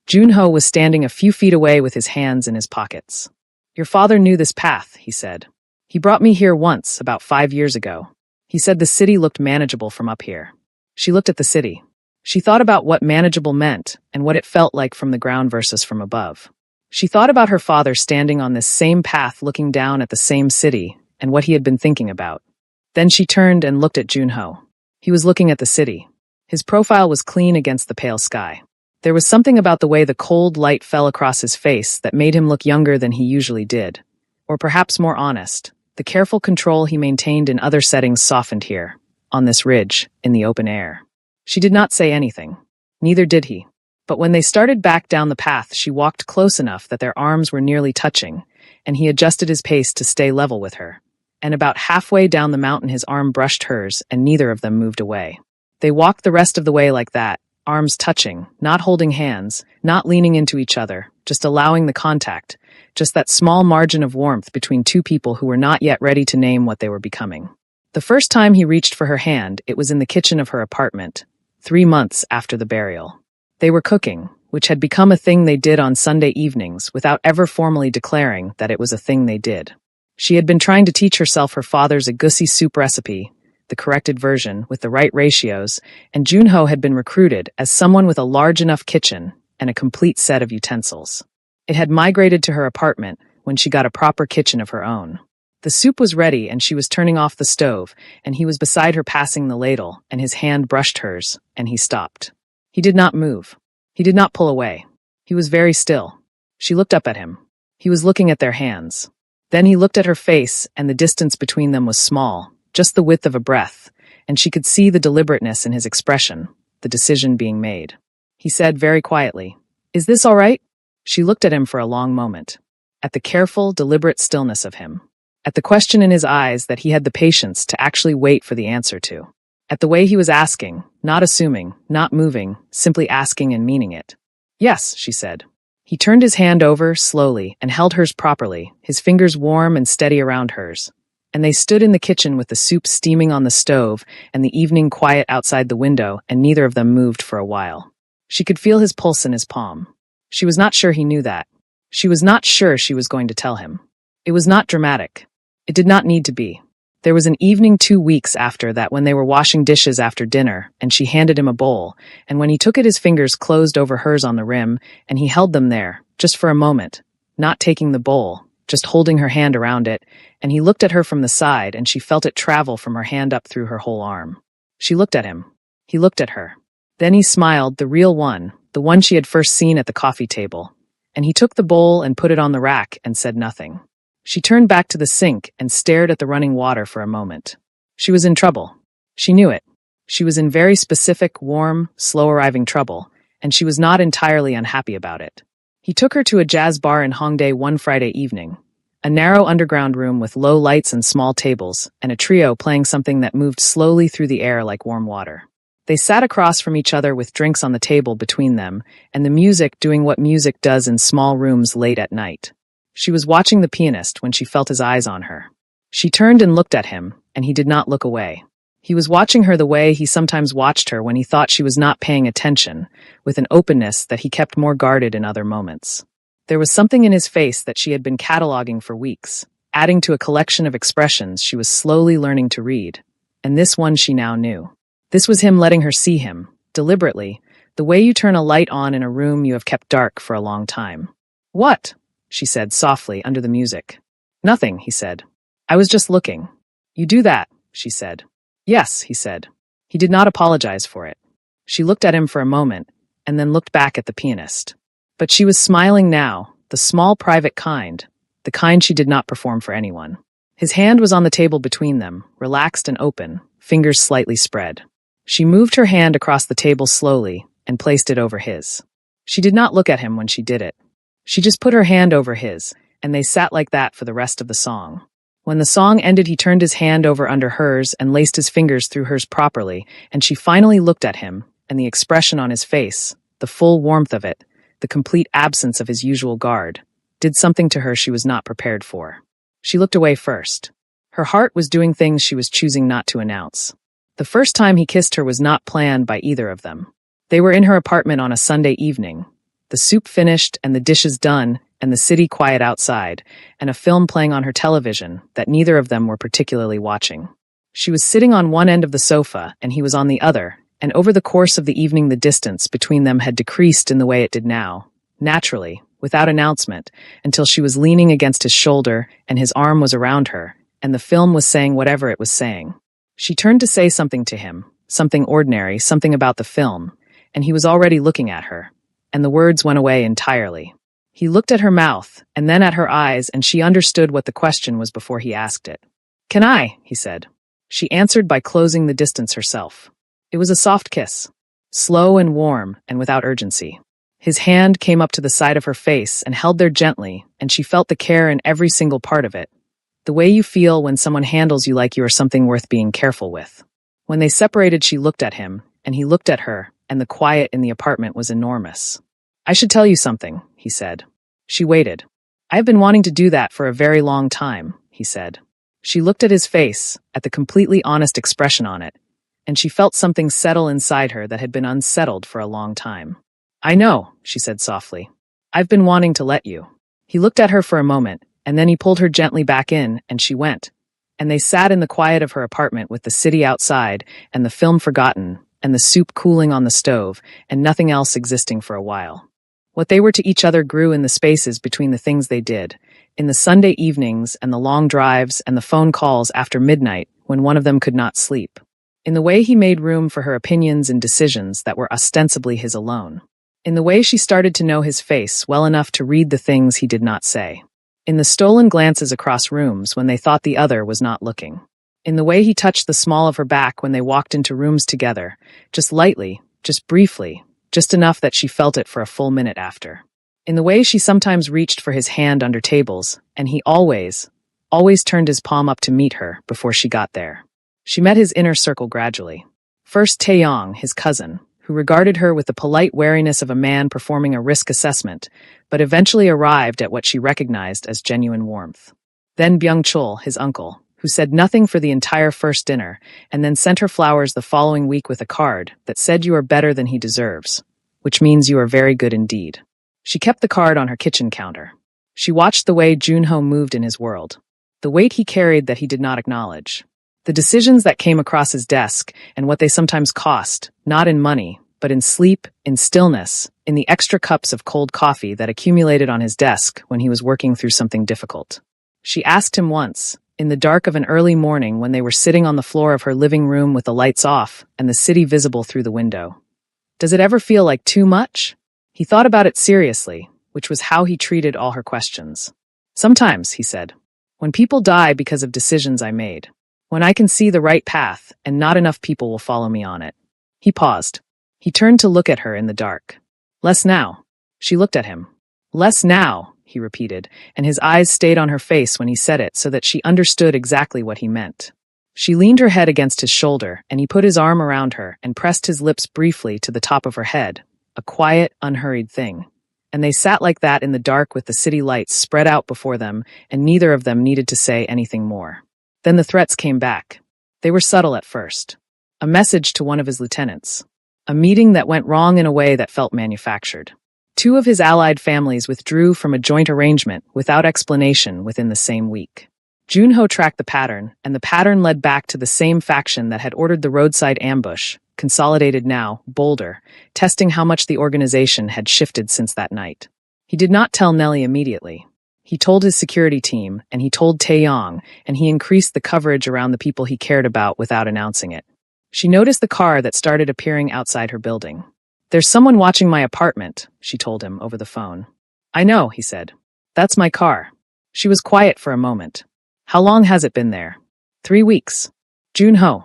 Junho was standing a few feet away with his hands in his pockets. "Your father knew this path," he said. "He brought me here once, about 5 years ago. He said the city looked manageable from up here." She looked at the city. She thought about what manageable meant and what it felt like from the ground versus from above. She thought about her father standing on this same path looking down at the same city and what he had been thinking about. Then she turned and looked at Junho. He was looking at the city. His profile was clean against the pale sky. There was something about the way the cold light fell across his face that made him look younger than he usually did, or perhaps more honest. The careful control he maintained in other settings softened here, on this ridge, in the open air. She did not say anything. Neither did he. But when they started back down the path, she walked close enough that their arms were nearly touching, and he adjusted his pace to stay level with her. And about halfway down the mountain his arm brushed hers, and neither of them moved away. They walked the rest of the way like that, arms touching, not holding hands, not leaning into each other, just allowing the contact, just that small margin of warmth between two people who were not yet ready to name what they were becoming. The first time he reached for her hand, it was in the kitchen of her apartment, 3 months after the burial. They were cooking, which had become a thing they did on Sunday evenings without ever formally declaring that it was a thing they did. She had been trying to teach herself her father's egusi soup recipe, the corrected version, with the right ratios, and Junho had been recruited as someone with a large enough kitchen and a complete set of utensils. It had migrated to her apartment when she got a proper kitchen of her own. The soup was ready and she was turning off the stove, and he was beside her passing the ladle, and his hand brushed hers, and he stopped. He did not move. He did not pull away. He was very still. She looked up at him. He was looking at their hands. Then he looked at her face, and the distance between them was small, just the width of a breath, and she could see the deliberateness in his expression, the decision being made. He said very quietly, "Is this all right?" She looked at him for a long moment, at the careful, deliberate stillness of him, at the question in his eyes that he had the patience to actually wait for the answer to, at the way he was asking, not assuming, not moving, simply asking and meaning it. "Yes," she said. He turned his hand over, slowly, and held hers properly, his fingers warm and steady around hers. And they stood in the kitchen with the soup steaming on the stove and the evening quiet outside the window, and neither of them moved for a while. She could feel his pulse in his palm. She was not sure he knew that. She was not sure she was going to tell him. It was not dramatic. It did not need to be. There was an evening 2 weeks after that when they were washing dishes after dinner, and she handed him a bowl, and when he took it his fingers closed over hers on the rim, and he held them there, just for a moment, not taking the bowl, just holding her hand around it, and he looked at her from the side and she felt it travel from her hand up through her whole arm. She looked at him. He looked at her. Then he smiled, the real one, the one she had first seen at the coffee table, and he took the bowl and put it on the rack and said nothing. She turned back to the sink and stared at the running water for a moment. She was in trouble. She knew it. She was in very specific, warm, slow-arriving trouble, and she was not entirely unhappy about it. He took her to a jazz bar in Hongdae one Friday evening, a narrow underground room with low lights and small tables, and a trio playing something that moved slowly through the air like warm water. They sat across from each other with drinks on the table between them, and the music doing what music does in small rooms late at night. She was watching the pianist when she felt his eyes on her. She turned and looked at him, and he did not look away. He was watching her the way he sometimes watched her when he thought she was not paying attention, with an openness that he kept more guarded in other moments. There was something in his face that she had been cataloging for weeks, adding to a collection of expressions she was slowly learning to read, and this one she now knew. This was him letting her see him, deliberately, the way you turn a light on in a room you have kept dark for a long time. "What?" she said softly under the music. "Nothing," he said. "I was just looking." "You do that," she said. "Yes," he said. He did not apologize for it. She looked at him for a moment, and then looked back at the pianist. But she was smiling now, the small private kind, the kind she did not perform for anyone. His hand was on the table between them, relaxed and open, fingers slightly spread. She moved her hand across the table slowly and placed it over his. She did not look at him when she did it. She just put her hand over his, and they sat like that for the rest of the song. When the song ended, he turned his hand over under hers and laced his fingers through hers properly, and she finally looked at him, and the expression on his face, the full warmth of it, the complete absence of his usual guard, did something to her she was not prepared for. She looked away first. Her heart was doing things she was choosing not to announce. The first time he kissed her was not planned by either of them. They were in her apartment on a Sunday evening, the soup finished and the dishes done, and the city quiet outside, and a film playing on her television that neither of them were particularly watching. She was sitting on one end of the sofa, and he was on the other, and over the course of the evening the distance between them had decreased in the way it did now, naturally, without announcement, until she was leaning against his shoulder, and his arm was around her, and the film was saying whatever it was saying. She turned to say something to him, something ordinary, something about the film, and he was already looking at her, and the words went away entirely. He looked at her mouth, and then at her eyes, and she understood what the question was before he asked it. "Can I?" he said. She answered by closing the distance herself. It was a soft kiss, slow and warm, and without urgency. His hand came up to the side of her face and held there gently, and she felt the care in every single part of it. The way you feel when someone handles you like you are something worth being careful with. When they separated, she looked at him, and he looked at her, and the quiet in the apartment was enormous. "I should tell you something," he said. She waited. "I've been wanting to do that for a very long time," he said. She looked at his face, at the completely honest expression on it, and she felt something settle inside her that had been unsettled for a long time. "I know," she said softly. "I've been wanting to let you." He looked at her for a moment, and then he pulled her gently back in, and she went. And they sat in the quiet of her apartment with the city outside, and the film forgotten, and the soup cooling on the stove, and nothing else existing for a while. What they were to each other grew in the spaces between the things they did, in the Sunday evenings and the long drives and the phone calls after midnight when one of them could not sleep, in the way he made room for her opinions and decisions that were ostensibly his alone, in the way she started to know his face well enough to read the things he did not say, in the stolen glances across rooms when they thought the other was not looking, in the way he touched the small of her back when they walked into rooms together, just lightly, just briefly, just enough that she felt it for a full minute after. In the way she sometimes reached for his hand under tables, and he always turned his palm up to meet her before she got there. She met his inner circle gradually. First Taeyong, his cousin, who regarded her with the polite wariness of a man performing a risk assessment, but eventually arrived at what she recognized as genuine warmth. Then Byung-chul, his uncle, who said nothing for the entire first dinner, and then sent her flowers the following week with a card that said you are better than he deserves, which means you are very good indeed. She kept the card on her kitchen counter. She watched the way Junho moved in his world, the weight he carried that he did not acknowledge, the decisions that came across his desk and what they sometimes cost, not in money, but in sleep, in stillness, in the extra cups of cold coffee that accumulated on his desk when he was working through something difficult. She asked him once, in the dark of an early morning when they were sitting on the floor of her living room with the lights off and the city visible through the window, "Does it ever feel like too much?" He thought about it seriously, which was how he treated all her questions. "Sometimes," he said, "when people die because of decisions I made, when I can see the right path and not enough people will follow me on it." He paused. He turned to look at her in the dark. "Less now." She looked at him. "Less now," he repeated, and his eyes stayed on her face when he said it so that she understood exactly what he meant. She leaned her head against his shoulder, and he put his arm around her and pressed his lips briefly to the top of her head, a quiet, unhurried thing. And they sat like that in the dark with the city lights spread out before them, and neither of them needed to say anything more. Then the threats came back. They were subtle at first. A message to one of his lieutenants. A meeting that went wrong in a way that felt manufactured. 2 of his allied families withdrew from a joint arrangement without explanation within the same week. Junho tracked the pattern, and the pattern led back to the same faction that had ordered the roadside ambush, consolidated now, bolder, testing how much the organization had shifted since that night. He did not tell Nellie immediately. He told his security team, and he told Taeyong, and he increased the coverage around the people he cared about without announcing it. She noticed the car that started appearing outside her building. "There's someone watching my apartment," she told him over the phone. "I know," he said. "That's my car." She was quiet for a moment. "How long has it been there?" 3 weeks. "Junho,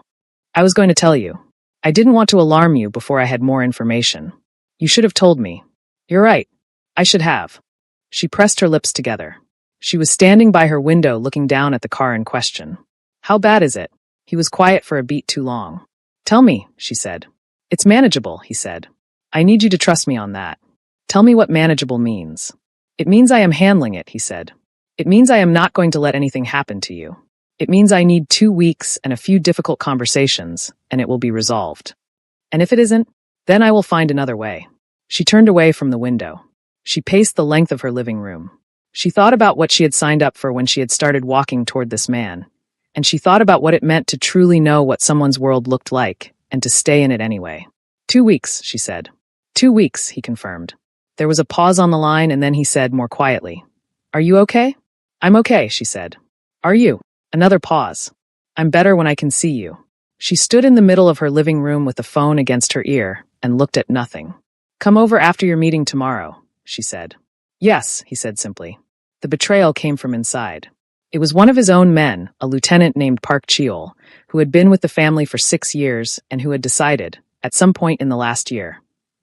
I was going to tell you. I didn't want to alarm you before I had more information. You should have told me." "You're right. I should have." She pressed her lips together. She was standing by her window looking down at the car in question. How bad is it? He was quiet for a beat too long. Tell me, she said. It's manageable, he said. I need you to trust me on that. Tell me what manageable means. It means I am handling it, he said. It means I am not going to let anything happen to you. It means I need 2 weeks and a few difficult conversations, and it will be resolved. And if it isn't, then I will find another way. She turned away from the window. She paced the length of her living room. She thought about what she had signed up for when she had started walking toward this man, and she thought about what it meant to truly know what someone's world looked like, and to stay in it anyway. 2 weeks, she said. 2 weeks, he confirmed. There was a pause on the line, and then he said more quietly, Are you okay? I'm okay, she said. Are you? Another pause. I'm better when I can see you. She stood in the middle of her living room with the phone against her ear and looked at nothing. Come over after your meeting tomorrow, she said. Yes, he said simply. The betrayal came from inside. It was one of his own men, a lieutenant named Park Cheol, who had been with the family for 6 years and who had decided, at some point in the last year,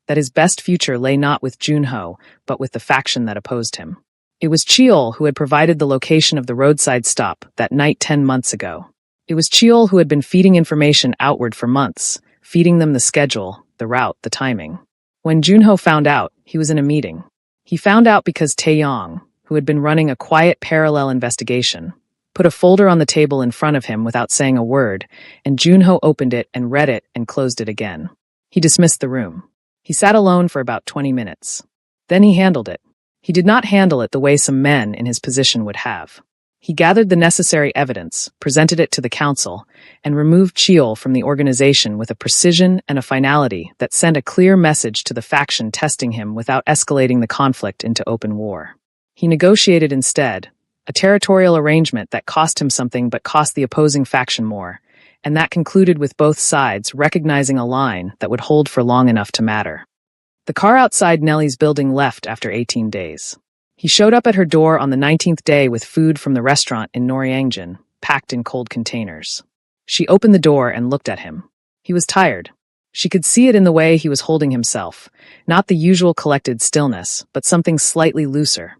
that his best future lay not with Junho, but with the faction that opposed him. It was Cheol who had provided the location of the roadside stop that night 10 months ago. It was Cheol who had been feeding information outward for months, feeding them the schedule, the route, the timing. When Junho found out, he was in a meeting. He found out because Taeyong, who had been running a quiet parallel investigation, put a folder on the table in front of him without saying a word, and Junho opened it and read it and closed it again. He dismissed the room. He sat alone for about 20 minutes. Then he handled it. He did not handle it the way some men in his position would have. He gathered the necessary evidence, presented it to the council, and removed Cheol from the organization with a precision and a finality that sent a clear message to the faction testing him without escalating the conflict into open war. He negotiated instead a territorial arrangement that cost him something but cost the opposing faction more, and that concluded with both sides recognizing a line that would hold for long enough to matter. The car outside Nellie's building left after 18 days. He showed up at her door on the 19th day with food from the restaurant in Noryangjin, packed in cold containers. She opened the door and looked at him. He was tired. She could see it in the way he was holding himself, not the usual collected stillness, but something slightly looser.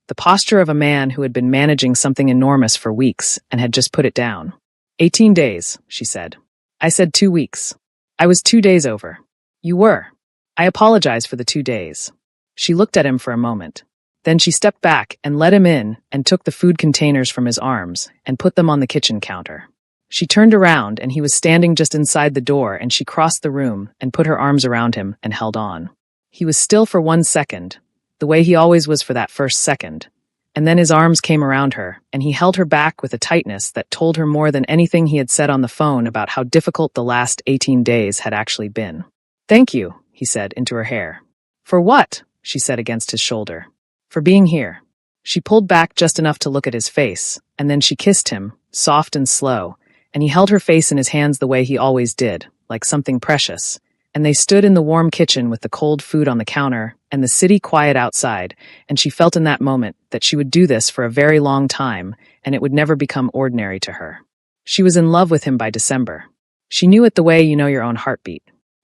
The posture of a man who had been managing something enormous for weeks and had just put it down. 18 days, she said. I said 2 weeks. I was 2 days over. You were. I apologize for the 2 days. She looked at him for a moment. Then she stepped back and let him in and took the food containers from his arms and put them on the kitchen counter. She turned around and he was standing just inside the door, and she crossed the room and put her arms around him and held on. He was still for 1 second, the way he always was for that first second, and then his arms came around her and he held her back with a tightness that told her more than anything he had said on the phone about how difficult the last 18 days had actually been. Thank you, he said into her hair. For what? She said against his shoulder. For being here. She pulled back just enough to look at his face, and then she kissed him, soft and slow, and he held her face in his hands the way he always did, like something precious, and they stood in the warm kitchen with the cold food on the counter and the city quiet outside, and she felt in that moment that she would do this for a very long time, and it would never become ordinary to her. She was in love with him by December. She knew it the way you know your own heartbeat.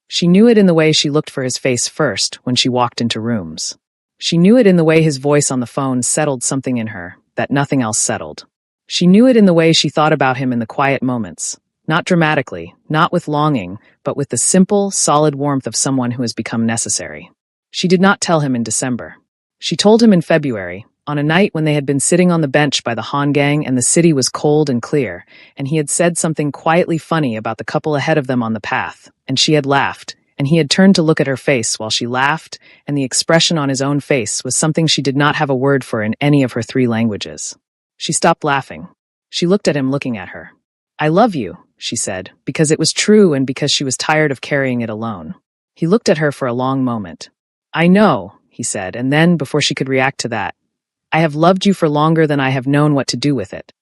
She knew it in the way she looked for his face first when she walked into rooms. She knew it in the way his voice on the phone settled something in her that nothing else settled. She knew it in the way she thought about him in the quiet moments, not dramatically, not with longing, but with the simple, solid warmth of someone who has become necessary. She did not tell him in December. She told him in February, on a night when they had been sitting on the bench by the Han Gang and the city was cold and clear, and he had said something quietly funny about the couple ahead of them on the path, and she had laughed, and he had turned to look at her face while she laughed, and the expression on his own face was something she did not have a word for in any of her 3 languages. She stopped laughing. She looked at him looking at her. I love you, she said, because it was true and because she was tired of carrying it alone. He looked at her for a long moment. I know, he said, and then, before she could react to that, I have loved you for longer than I have known what to do with it.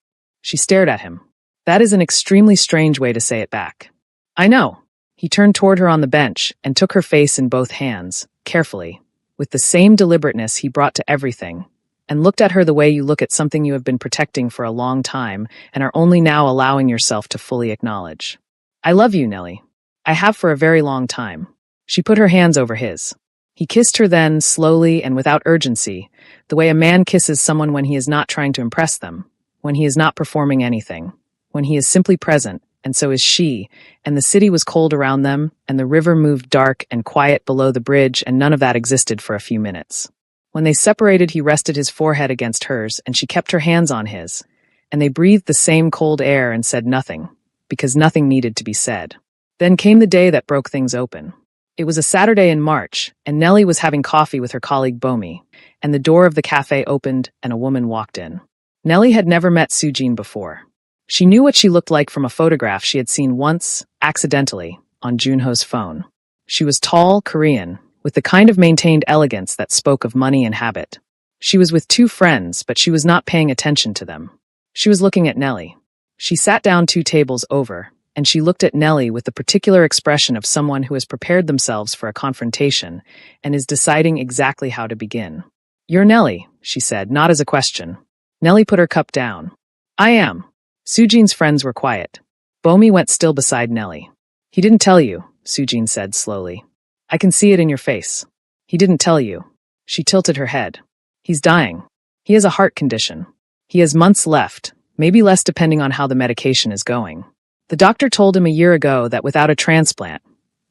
She stared at him. That is an extremely strange way to say it back. I know. He turned toward her on the bench and took her face in both hands, carefully, with the same deliberateness he brought to everything, and looked at her the way you look at something you have been protecting for a long time and are only now allowing yourself to fully acknowledge. I love you, Nellie. I have for a very long time. She put her hands over his. He kissed her then, slowly and without urgency, the way a man kisses someone when he is not trying to impress them, when he is not performing anything, when he is simply present, and so is she, and the city was cold around them, and the river moved dark and quiet below the bridge, and none of that existed for a few minutes. When they separated, he rested his forehead against hers, and she kept her hands on his, and they breathed the same cold air and said nothing, because nothing needed to be said. Then came the day that broke things open. It was a Saturday in March, and Nellie was having coffee with her colleague Bomi, and the door of the cafe opened and a woman walked in. Nellie had never met Sujin before. She knew what she looked like from a photograph she had seen once, accidentally, on Junho's phone. She was tall, Korean, with the kind of maintained elegance that spoke of money and habit. She was with two friends, but she was not paying attention to them. She was looking at Nellie. She sat down 2 tables over, and she looked at Nellie with the particular expression of someone who has prepared themselves for a confrontation and is deciding exactly how to begin. "You're Nellie," she said, not as a question. Nellie put her cup down. "I am." Sujin's friends were quiet. Bomi went still beside Nellie. "He didn't tell you," Sujin said slowly. "I can see it in your face. He didn't tell you." She tilted her head. "He's dying. He has a heart condition. He has months left, maybe less depending on how the medication is going. The doctor told him a year ago that without a transplant..."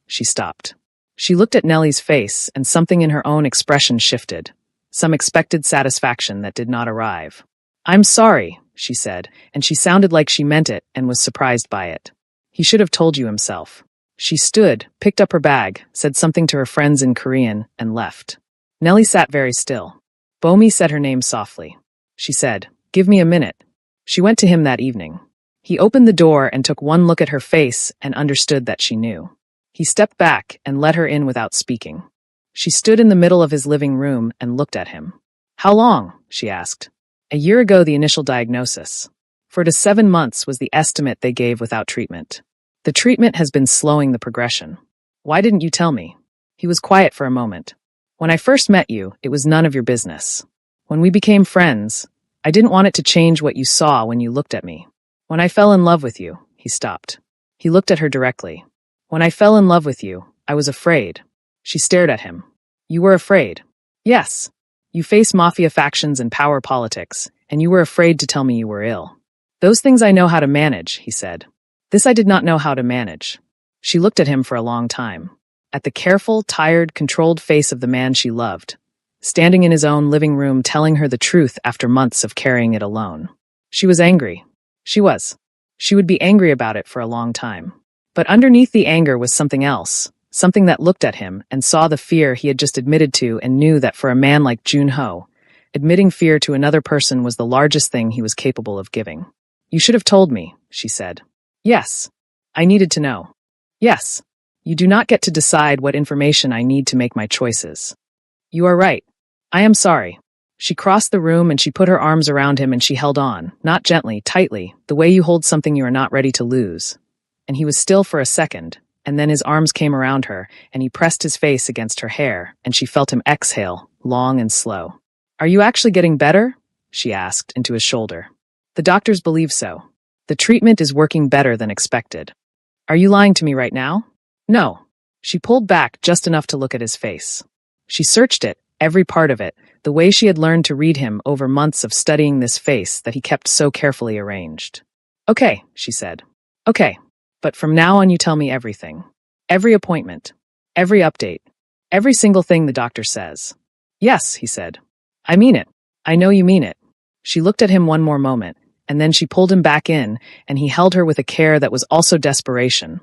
She stopped. She looked at Nellie's face, and something in her own expression shifted. Some expected satisfaction that did not arrive. "I'm sorry," she said, and she sounded like she meant it and was surprised by it. "He should have told you himself." She stood, picked up her bag, said something to her friends in Korean, and left. Nellie sat very still. Bomi said her name softly. She said, "Give me a minute." She went to him that evening. He opened the door and took one look at her face and understood that she knew. He stepped back and let her in without speaking. She stood in the middle of his living room and looked at him. "How long?" she asked. "A year ago, the initial diagnosis. 4 to 7 months was the estimate they gave without treatment. The treatment has been slowing the progression." "Why didn't you tell me?" He was quiet for a moment. "When I first met you, it was none of your business. When we became friends, I didn't want it to change what you saw when you looked at me. When I fell in love with you," he stopped. He looked at her directly. "When I fell in love with you, I was afraid." She stared at him. "You were afraid?" "Yes. You face mafia factions and power politics, and you were afraid to tell me you were ill." "Those things I know how to manage," he said. "This I did not know how to manage." She looked at him for a long time. At the careful, tired, controlled face of the man she loved, standing in his own living room telling her the truth after months of carrying it alone. She was angry. She was. She would be angry about it for a long time. But underneath the anger was something else, something that looked at him and saw the fear he had just admitted to and knew that for a man like Junho, admitting fear to another person was the largest thing he was capable of giving. "You should have told me," she said. "Yes. I needed to know." "Yes. You do not get to decide what information I need to make my choices." "You are right. I am sorry." She crossed the room and she put her arms around him and she held on, not gently, tightly, the way you hold something you are not ready to lose. And he was still for a second, and then his arms came around her, and he pressed his face against her hair, and she felt him exhale, long and slow. "Are you actually getting better?" she asked, into his shoulder. "The doctors believe so. The treatment is working better than expected." "Are you lying to me right now?" "No." She pulled back just enough to look at his face. She searched it, every part of it, the way she had learned to read him over months of studying this face that he kept so carefully arranged. "Okay," she said. "Okay. But from now on you tell me everything. Every appointment. Every update. Every single thing the doctor says." "Yes," he said. "I mean it. I know you mean it." She looked at him one more moment, and then she pulled him back in, and he held her with a care that was also desperation.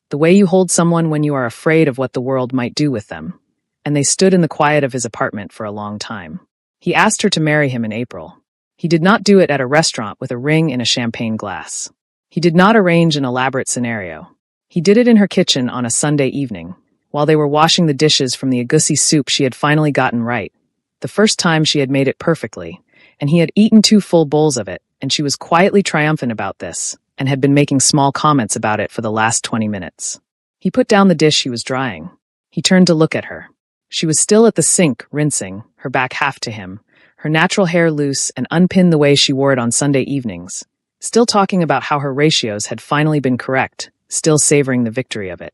The way you hold someone when you are afraid of what the world might do with them. And they stood in the quiet of his apartment for a long time. He asked her to marry him in April. He did not do it at a restaurant with a ring in a champagne glass. He did not arrange an elaborate scenario. He did it in her kitchen on a Sunday evening, while they were washing the dishes from the agusi soup she had finally gotten right, the first time she had made it perfectly, and he had eaten 2 full bowls of it, and she was quietly triumphant about this, and had been making small comments about it for the last 20 minutes. He put down the dish he was drying. He turned to look at her. She was still at the sink, rinsing, her back half to him, her natural hair loose and unpinned the way she wore it on Sunday evenings, still talking about how her ratios had finally been correct, still savoring the victory of it.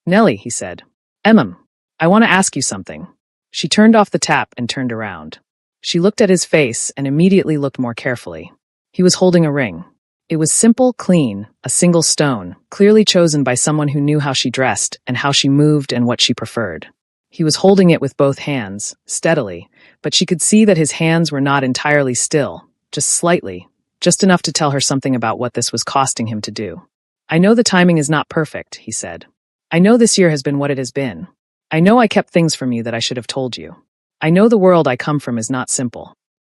"Nellie," he said. "I want to ask you something." She turned off the tap and turned around. She looked at his face and immediately looked more carefully. He was holding a ring. It was simple, clean, a single stone, clearly chosen by someone who knew how she dressed and how she moved and what she preferred. He was holding it with both hands, steadily, but she could see that his hands were not entirely still, just slightly, just enough to tell her something about what this was costing him to do. I know the timing is not perfect, he said. I know this year has been what it has been. I know I kept things from you that I should have told you. I know the world I come from is not simple.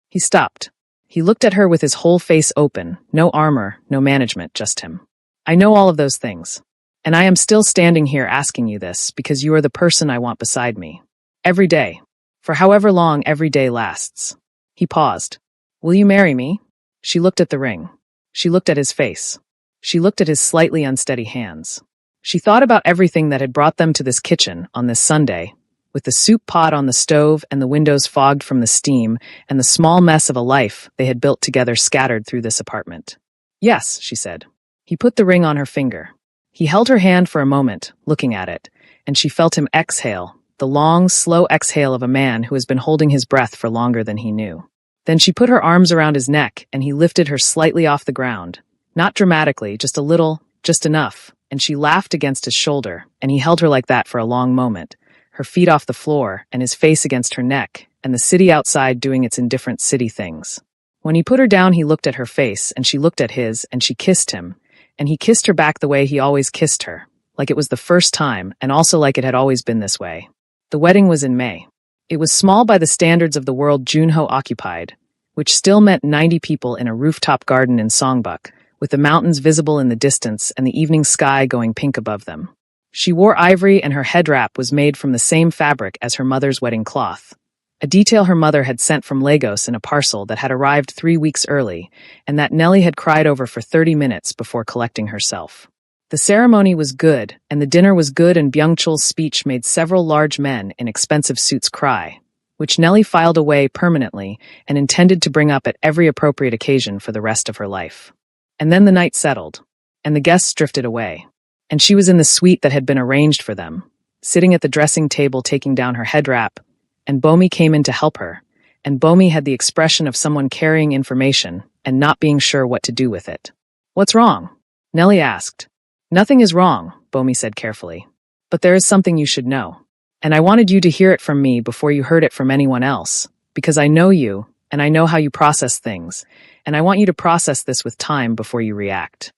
He stopped. He looked at her with his whole face open, no armor, no management, just him. I know all of those things. And I am still standing here asking you this because you are the person I want beside me. Every day. For however long every day lasts. He paused. Will you marry me? She looked at the ring. She looked at his face. She looked at his slightly unsteady hands. She thought about everything that had brought them to this kitchen on this Sunday, with the soup pot on the stove and the windows fogged from the steam and the small mess of a life they had built together scattered through this apartment. Yes, she said. He put the ring on her finger. He held her hand for a moment, looking at it, and she felt him exhale, the long, slow exhale of a man who has been holding his breath for longer than he knew. Then she put her arms around his neck and he lifted her slightly off the ground, not dramatically, just a little, just enough, and she laughed against his shoulder, and he held her like that for a long moment, her feet off the floor and his face against her neck, and the city outside doing its indifferent city things. When he put her down, he looked at her face, and she looked at his, and she kissed him, and he kissed her back the way he always kissed her, like it was the first time, and also like it had always been this way. The wedding was in May. It was small by the standards of the world Junho occupied, which still meant 90 people in a rooftop garden in Songbuk, with the mountains visible in the distance and the evening sky going pink above them. She wore ivory and her head wrap was made from the same fabric as her mother's wedding cloth, a detail her mother had sent from Lagos in a parcel that had arrived 3 weeks early and that Nellie had cried over for 30 minutes before collecting herself. The ceremony was good, and the dinner was good, and Byung-chul's speech made several large men in expensive suits cry, which Nellie filed away permanently and intended to bring up at every appropriate occasion for the rest of her life. And then the night settled, and the guests drifted away, and she was in the suite that had been arranged for them, sitting at the dressing table taking down her head wrap, and Bomi came in to help her, and Bomi had the expression of someone carrying information and not being sure what to do with it. What's wrong? Nellie asked. Nothing is wrong, Bomi said carefully. But there is something you should know. And I wanted you to hear it from me before you heard it from anyone else, because I know you, and I know how you process things, and I want you to process this with time before you react.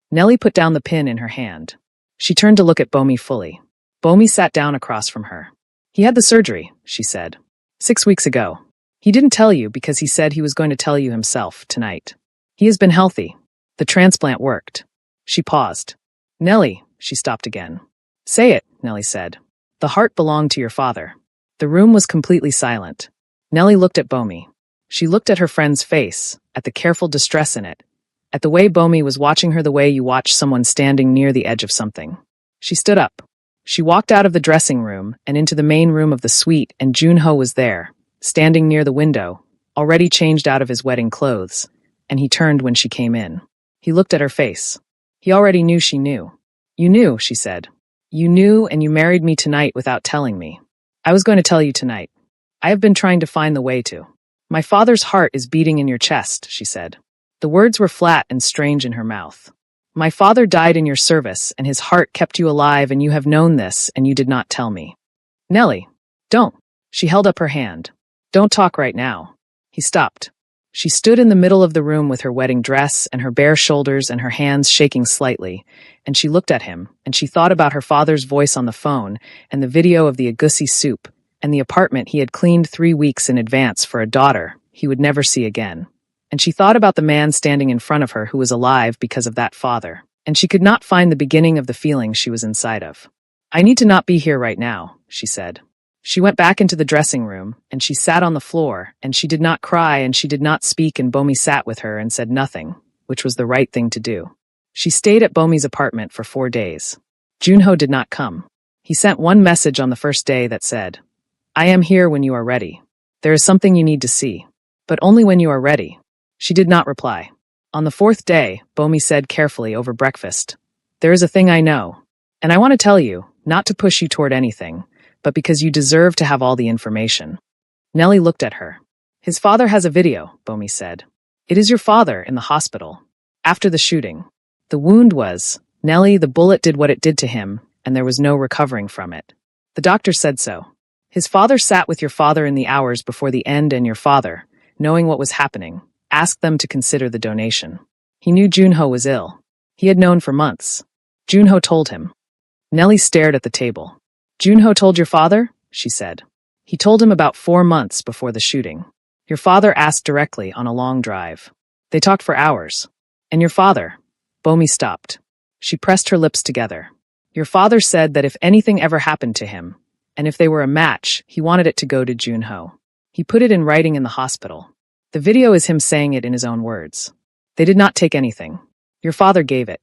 Nellie put down the pin in her hand. She turned to look at Bomi fully. Bomi sat down across from her. He had the surgery, she said. 6 weeks ago. He didn't tell you because he said he was going to tell you himself tonight. He has been healthy. The transplant worked. She paused. Nellie, she stopped again. Say it, Nellie said. The heart belonged to your father. The room was completely silent. Nellie looked at Bomi. She looked at her friend's face, at the careful distress in it, at the way Bomi was watching her the way you watch someone standing near the edge of something. She stood up. She walked out of the dressing room and into the main room of the suite, and Junho was there, standing near the window, already changed out of his wedding clothes, and he turned when she came in. He looked at her face. He already knew she knew. You knew, she said. You knew, and you married me tonight without telling me. I was going to tell you tonight. I have been trying to find the way to. My father's heart is beating in your chest, she said. The words were flat and strange in her mouth. My father died in your service, and his heart kept you alive, and you have known this, and you did not tell me. Nellie, don't. She held up her hand. Don't talk right now. He stopped. She stood in the middle of the room with her wedding dress and her bare shoulders and her hands shaking slightly, and she looked at him, and she thought about her father's voice on the phone and the video of the agusi soup and the apartment he had cleaned 3 weeks in advance for a daughter he would never see again. And she thought about the man standing in front of her who was alive because of that father, and she could not find the beginning of the feeling she was inside of. I need to not be here right now, she said. She went back into the dressing room, and she sat on the floor, and she did not cry and she did not speak, and Bomi sat with her and said nothing, which was the right thing to do. She stayed at Bomi's apartment for 4 days. Junho did not come. He sent one message on the first day that said, I am here when you are ready. There is something you need to see, but only when you are ready. She did not reply. On the 4th day, Bomi said carefully over breakfast, There is a thing I know, and I want to tell you, not to push you toward anything, but because you deserve to have all the information. Nellie looked at her. His father has a video, Bomi said. It is your father in the hospital. After the shooting. The wound was, Nellie, the bullet did what it did to him, and there was no recovering from it. The doctor said so. His father sat with your father in the hours before the end, and your father, knowing what was happening, asked them to consider the donation. He knew Junho was ill. He had known for months. Junho told him. Nellie stared at the table. Junho told your father? She said. He told him about 4 months before the shooting. Your father asked directly on a long drive. They talked for hours. And your father? Bomi stopped. She pressed her lips together. Your father said that if anything ever happened to him, and if they were a match, he wanted it to go to Junho. He put it in writing in the hospital. The video is him saying it in his own words. They did not take anything. Your father gave it.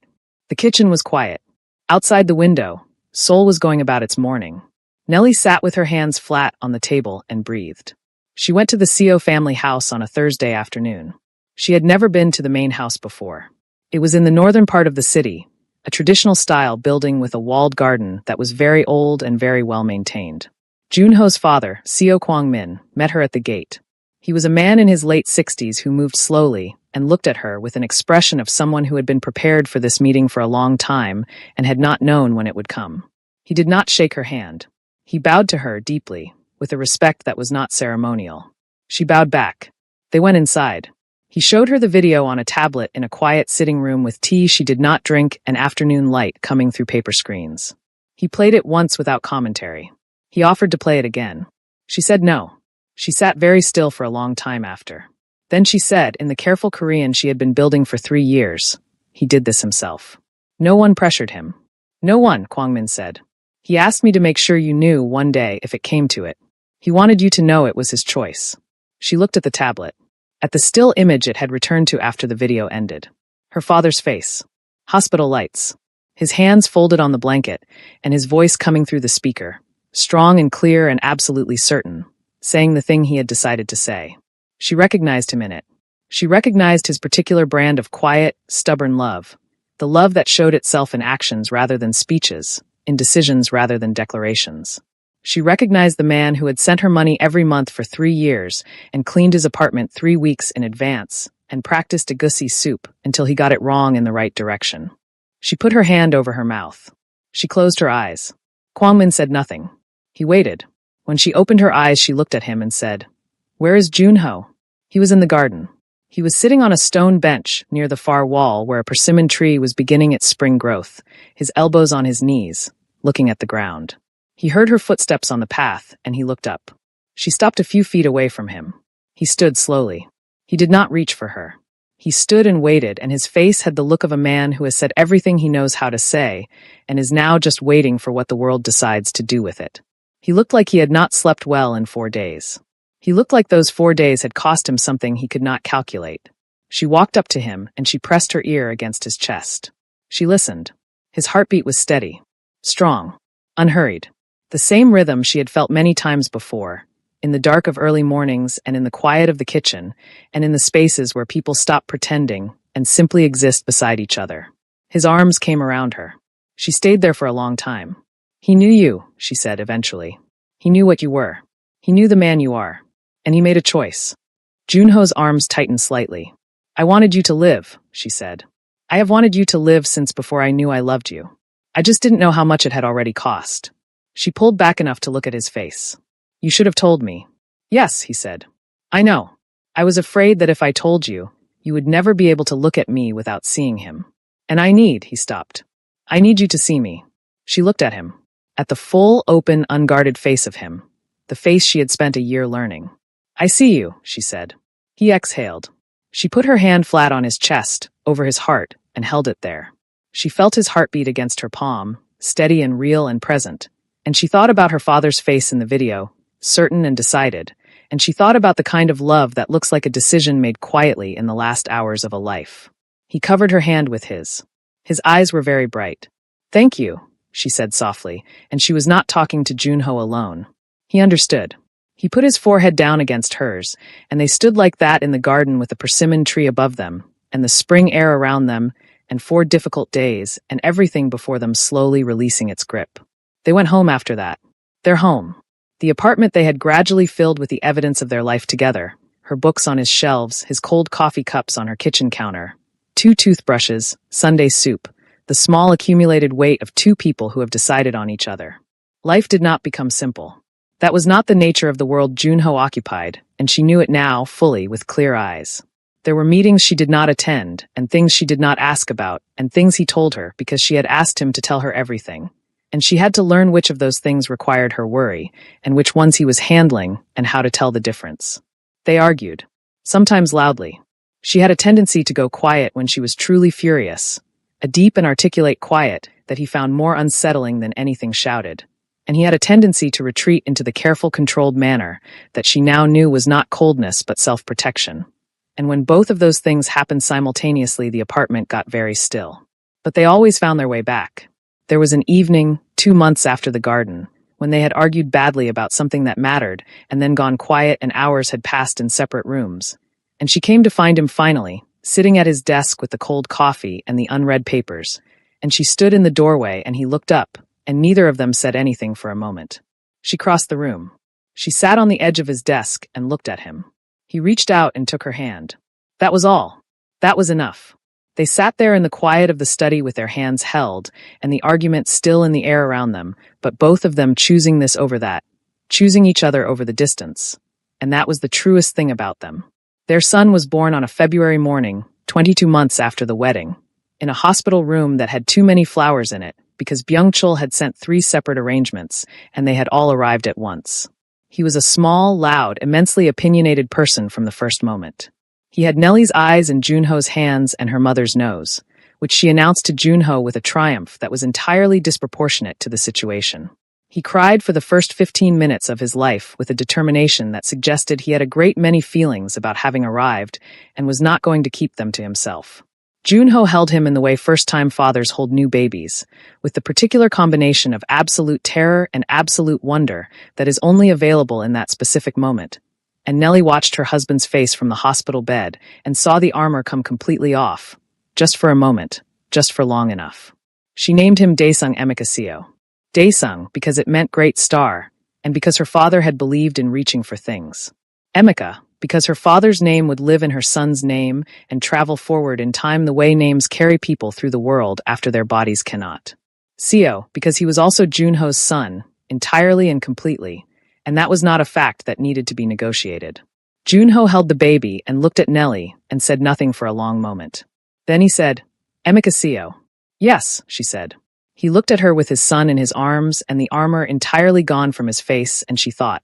The kitchen was quiet. Outside the window, Seoul was going about its morning. Nellie sat with her hands flat on the table and breathed. She went to the Seo family house on a Thursday afternoon. She had never been to the main house before. It was in the northern part of the city, a traditional-style building with a walled garden that was very old and very well-maintained. Junho's father, Seo Kwang-min, met her at the gate. He was a man in his late 60s who moved slowly and looked at her with an expression of someone who had been prepared for this meeting for a long time and had not known when it would come. He did not shake her hand. He bowed to her deeply, with a respect that was not ceremonial. She bowed back. They went inside. He showed her the video on a tablet in a quiet sitting room with tea she did not drink and afternoon light coming through paper screens. He played it once without commentary. He offered to play it again. She said no. She sat very still for a long time after. Then she said, in the careful Korean she had been building for 3 years, he did this himself. No one pressured him. No one, Kwang-min said. He asked me to make sure you knew one day if it came to it. He wanted you to know it was his choice. She looked at the tablet. At the still image it had returned to after the video ended. Her father's face. Hospital lights. His hands folded on the blanket, and his voice coming through the speaker. Strong and clear and absolutely certain, saying the thing he had decided to say. She recognized him in it. She recognized his particular brand of quiet, stubborn love. The love that showed itself in actions rather than speeches, in decisions rather than declarations. She recognized the man who had sent her money every month for 3 years and cleaned his apartment 3 weeks in advance and practiced a gussie soup until he got it wrong in the right direction. She put her hand over her mouth. She closed her eyes. Kwang-min said nothing. He waited. When she opened her eyes, she looked at him and said, "Where is Junho?" He was in the garden. He was sitting on a stone bench near the far wall where a persimmon tree was beginning its spring growth, his elbows on his knees, looking at the ground. He heard her footsteps on the path, and he looked up. She stopped a few feet away from him. He stood slowly. He did not reach for her. He stood and waited, and his face had the look of a man who has said everything he knows how to say, and is now just waiting for what the world decides to do with it. He looked like he had not slept well in 4 days. He looked like those 4 days had cost him something he could not calculate. She walked up to him, and she pressed her ear against his chest. She listened. His heartbeat was steady, strong, unhurried. The same rhythm she had felt many times before, in the dark of early mornings and in the quiet of the kitchen, and in the spaces where people stop pretending and simply exist beside each other. His arms came around her. She stayed there for a long time. He knew you, she said eventually. He knew what you were. He knew the man you are. And he made a choice. Junho's arms tightened slightly. I wanted you to live, she said. I have wanted you to live since before I knew I loved you. I just didn't know how much it had already cost. She pulled back enough to look at his face. You should have told me. Yes, he said. I know. I was afraid that if I told you, you would never be able to look at me without seeing him. And he stopped. I need you to see me. She looked at him. At the full, open, unguarded face of him. The face she had spent a year learning. I see you, she said. He exhaled. She put her hand flat on his chest, over his heart, and held it there. She felt his heartbeat against her palm, steady and real and present. And she thought about her father's face in the video, certain and decided, and she thought about the kind of love that looks like a decision made quietly in the last hours of a life. He covered her hand with his. His eyes were very bright. Thank you, she said softly, and she was not talking to Junho alone. He understood. He put his forehead down against hers, and they stood like that in the garden with the persimmon tree above them, and the spring air around them, and 4 difficult days, and everything before them slowly releasing its grip. They went home after that. Their home. The apartment they had gradually filled with the evidence of their life together, her books on his shelves, his cold coffee cups on her kitchen counter, 2 toothbrushes, Sunday soup, the small accumulated weight of 2 people who have decided on each other. Life did not become simple. That was not the nature of the world Junho occupied, and she knew it now, fully, with clear eyes. There were meetings she did not attend, and things she did not ask about, and things he told her because she had asked him to tell her everything. And she had to learn which of those things required her worry, and which ones he was handling, and how to tell the difference. They argued, sometimes loudly. She had a tendency to go quiet when she was truly furious, a deep and articulate quiet that he found more unsettling than anything shouted. And he had a tendency to retreat into the careful, controlled manner that she now knew was not coldness but self-protection. And when both of those things happened simultaneously, the apartment got very still. But they always found their way back. There was an evening, 2 months after the garden, when they had argued badly about something that mattered, and then gone quiet and hours had passed in separate rooms. And she came to find him finally, sitting at his desk with the cold coffee and the unread papers. And she stood in the doorway and he looked up, and neither of them said anything for a moment. She crossed the room. She sat on the edge of his desk and looked at him. He reached out and took her hand. That was all. That was enough. They sat there in the quiet of the study with their hands held, and the argument still in the air around them, but both of them choosing this over that, choosing each other over the distance. And that was the truest thing about them. Their son was born on a February morning, 22 months after the wedding, in a hospital room that had too many flowers in it, because Byung-chul had sent 3 separate arrangements, and they had all arrived at once. He was a small, loud, immensely opinionated person from the first moment. He had Nellie's eyes and Junho's hands and her mother's nose, which she announced to Junho with a triumph that was entirely disproportionate to the situation. He cried for the first 15 minutes of his life with a determination that suggested he had a great many feelings about having arrived and was not going to keep them to himself. Junho held him in the way first-time fathers hold new babies, with the particular combination of absolute terror and absolute wonder that is only available in that specific moment. And Nellie watched her husband's face from the hospital bed and saw the armor come completely off, just for a moment, just for long enough. She named him Daesung Emikaseo. Daesung because it meant great star, and because her father had believed in reaching for things. Emika because her father's name would live in her son's name and travel forward in time the way names carry people through the world after their bodies cannot. Seo because he was also Junho's son, entirely and completely, and that was not a fact that needed to be negotiated. Junho held the baby and looked at Nellie and said nothing for a long moment. Then he said, Emikaseo. Yes, she said. He looked at her with his son in his arms and the armor entirely gone from his face, and she thought,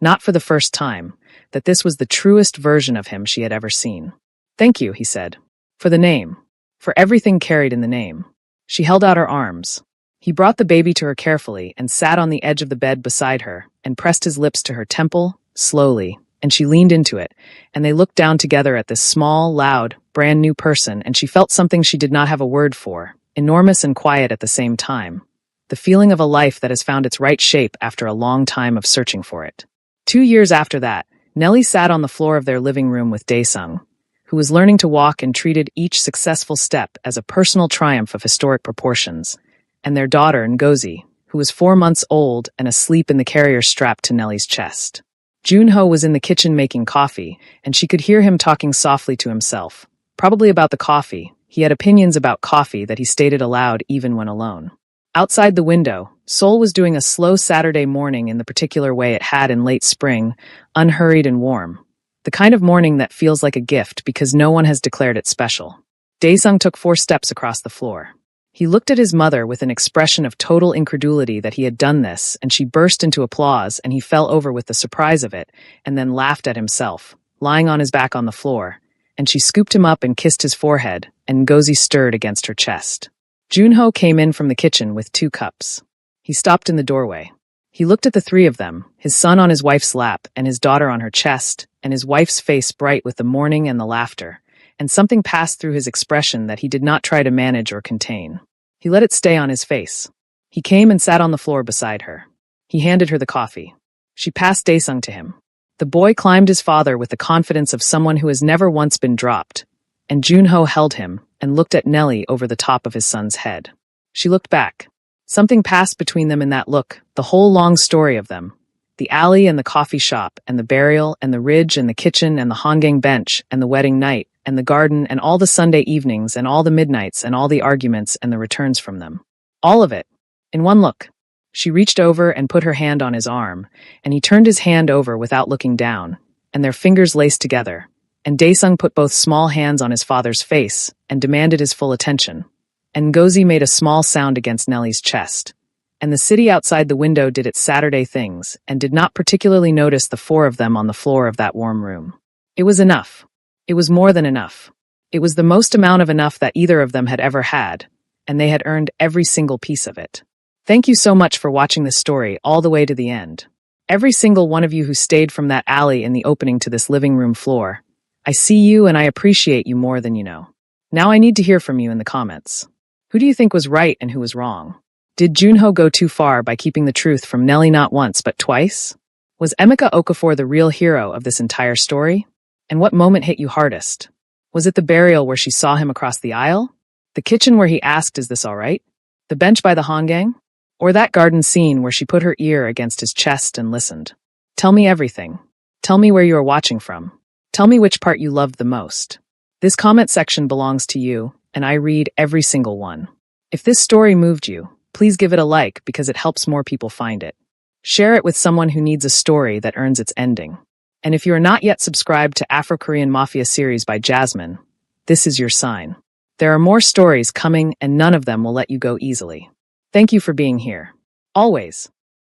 not for the first time, that this was the truest version of him she had ever seen. Thank you, he said. For the name. For everything carried in the name. She held out her arms. He brought the baby to her carefully and sat on the edge of the bed beside her and pressed his lips to her temple, slowly, and she leaned into it, and they looked down together at this small, loud, brand new person, and she felt something she did not have a word for, enormous and quiet at the same time. The feeling of a life that has found its right shape after a long time of searching for it. 2 years after that, Nellie sat on the floor of their living room with Daesung, who was learning to walk and treated each successful step as a personal triumph of historic proportions, and their daughter Ngozi, who was 4 months old and asleep in the carrier strapped to Nellie's chest. Junho was in the kitchen making coffee, and she could hear him talking softly to himself, probably about the coffee. He had opinions about coffee that he stated aloud even when alone. Outside the window, Seoul was doing a slow Saturday morning in the particular way it had in late spring, unhurried and warm. The kind of morning that feels like a gift because no one has declared it special. Daesung took 4 steps across the floor. He looked at his mother with an expression of total incredulity that he had done this, and she burst into applause, and he fell over with the surprise of it, and then laughed at himself, lying on his back on the floor, and she scooped him up and kissed his forehead, and Ngozi stirred against her chest. Junho came in from the kitchen with 2 cups. He stopped in the doorway. He looked at the 3 of them, his son on his wife's lap and his daughter on her chest, and his wife's face bright with the morning and the laughter, and something passed through his expression that he did not try to manage or contain. He let it stay on his face. He came and sat on the floor beside her. He handed her the coffee. She passed Daesung to him. The boy climbed his father with the confidence of someone who has never once been dropped, and Junho held him and looked at Nellie over the top of his son's head. She looked back. Something passed between them in that look, the whole long story of them. The alley and the coffee shop, and the burial, and the ridge, and the kitchen, and the Hongang bench, and the wedding night, and the garden, and all the Sunday evenings, and all the midnights, and all the arguments, and the returns from them. All of it. In one look. She reached over and put her hand on his arm, and he turned his hand over without looking down, and their fingers laced together, and Daesung put both small hands on his father's face, and demanded his full attention. And Ngozi made a small sound against Nellie's chest. And the city outside the window did its Saturday things, and did not particularly notice the four of them on the floor of that warm room. It was enough. It was more than enough. It was the most amount of enough that either of them had ever had, and they had earned every single piece of it. Thank you so much for watching this story all the way to the end. Every single one of you who stayed from that alley in the opening to this living room floor. I see you and I appreciate you more than you know. Now I need to hear from you in the comments. Who do you think was right and who was wrong? Did Junho go too far by keeping the truth from Nellie not once but twice? Was Emeka Okafor the real hero of this entire story? And what moment hit you hardest? Was it the burial where she saw him across the aisle? The kitchen where he asked, "Is this all right?" The bench by the Hongang? Or that garden scene where she put her ear against his chest and listened? Tell me everything. Tell me where you are watching from. Tell me which part you loved the most. This comment section belongs to you, and I read every single one. If this story moved you, please give it a like because it helps more people find it. Share it with someone who needs a story that earns its ending. And if you are not yet subscribed to Afro-Korean Mafia series by Jasmine, this is your sign. There are more stories coming and none of them will let you go easily. Thank you for being here. Always.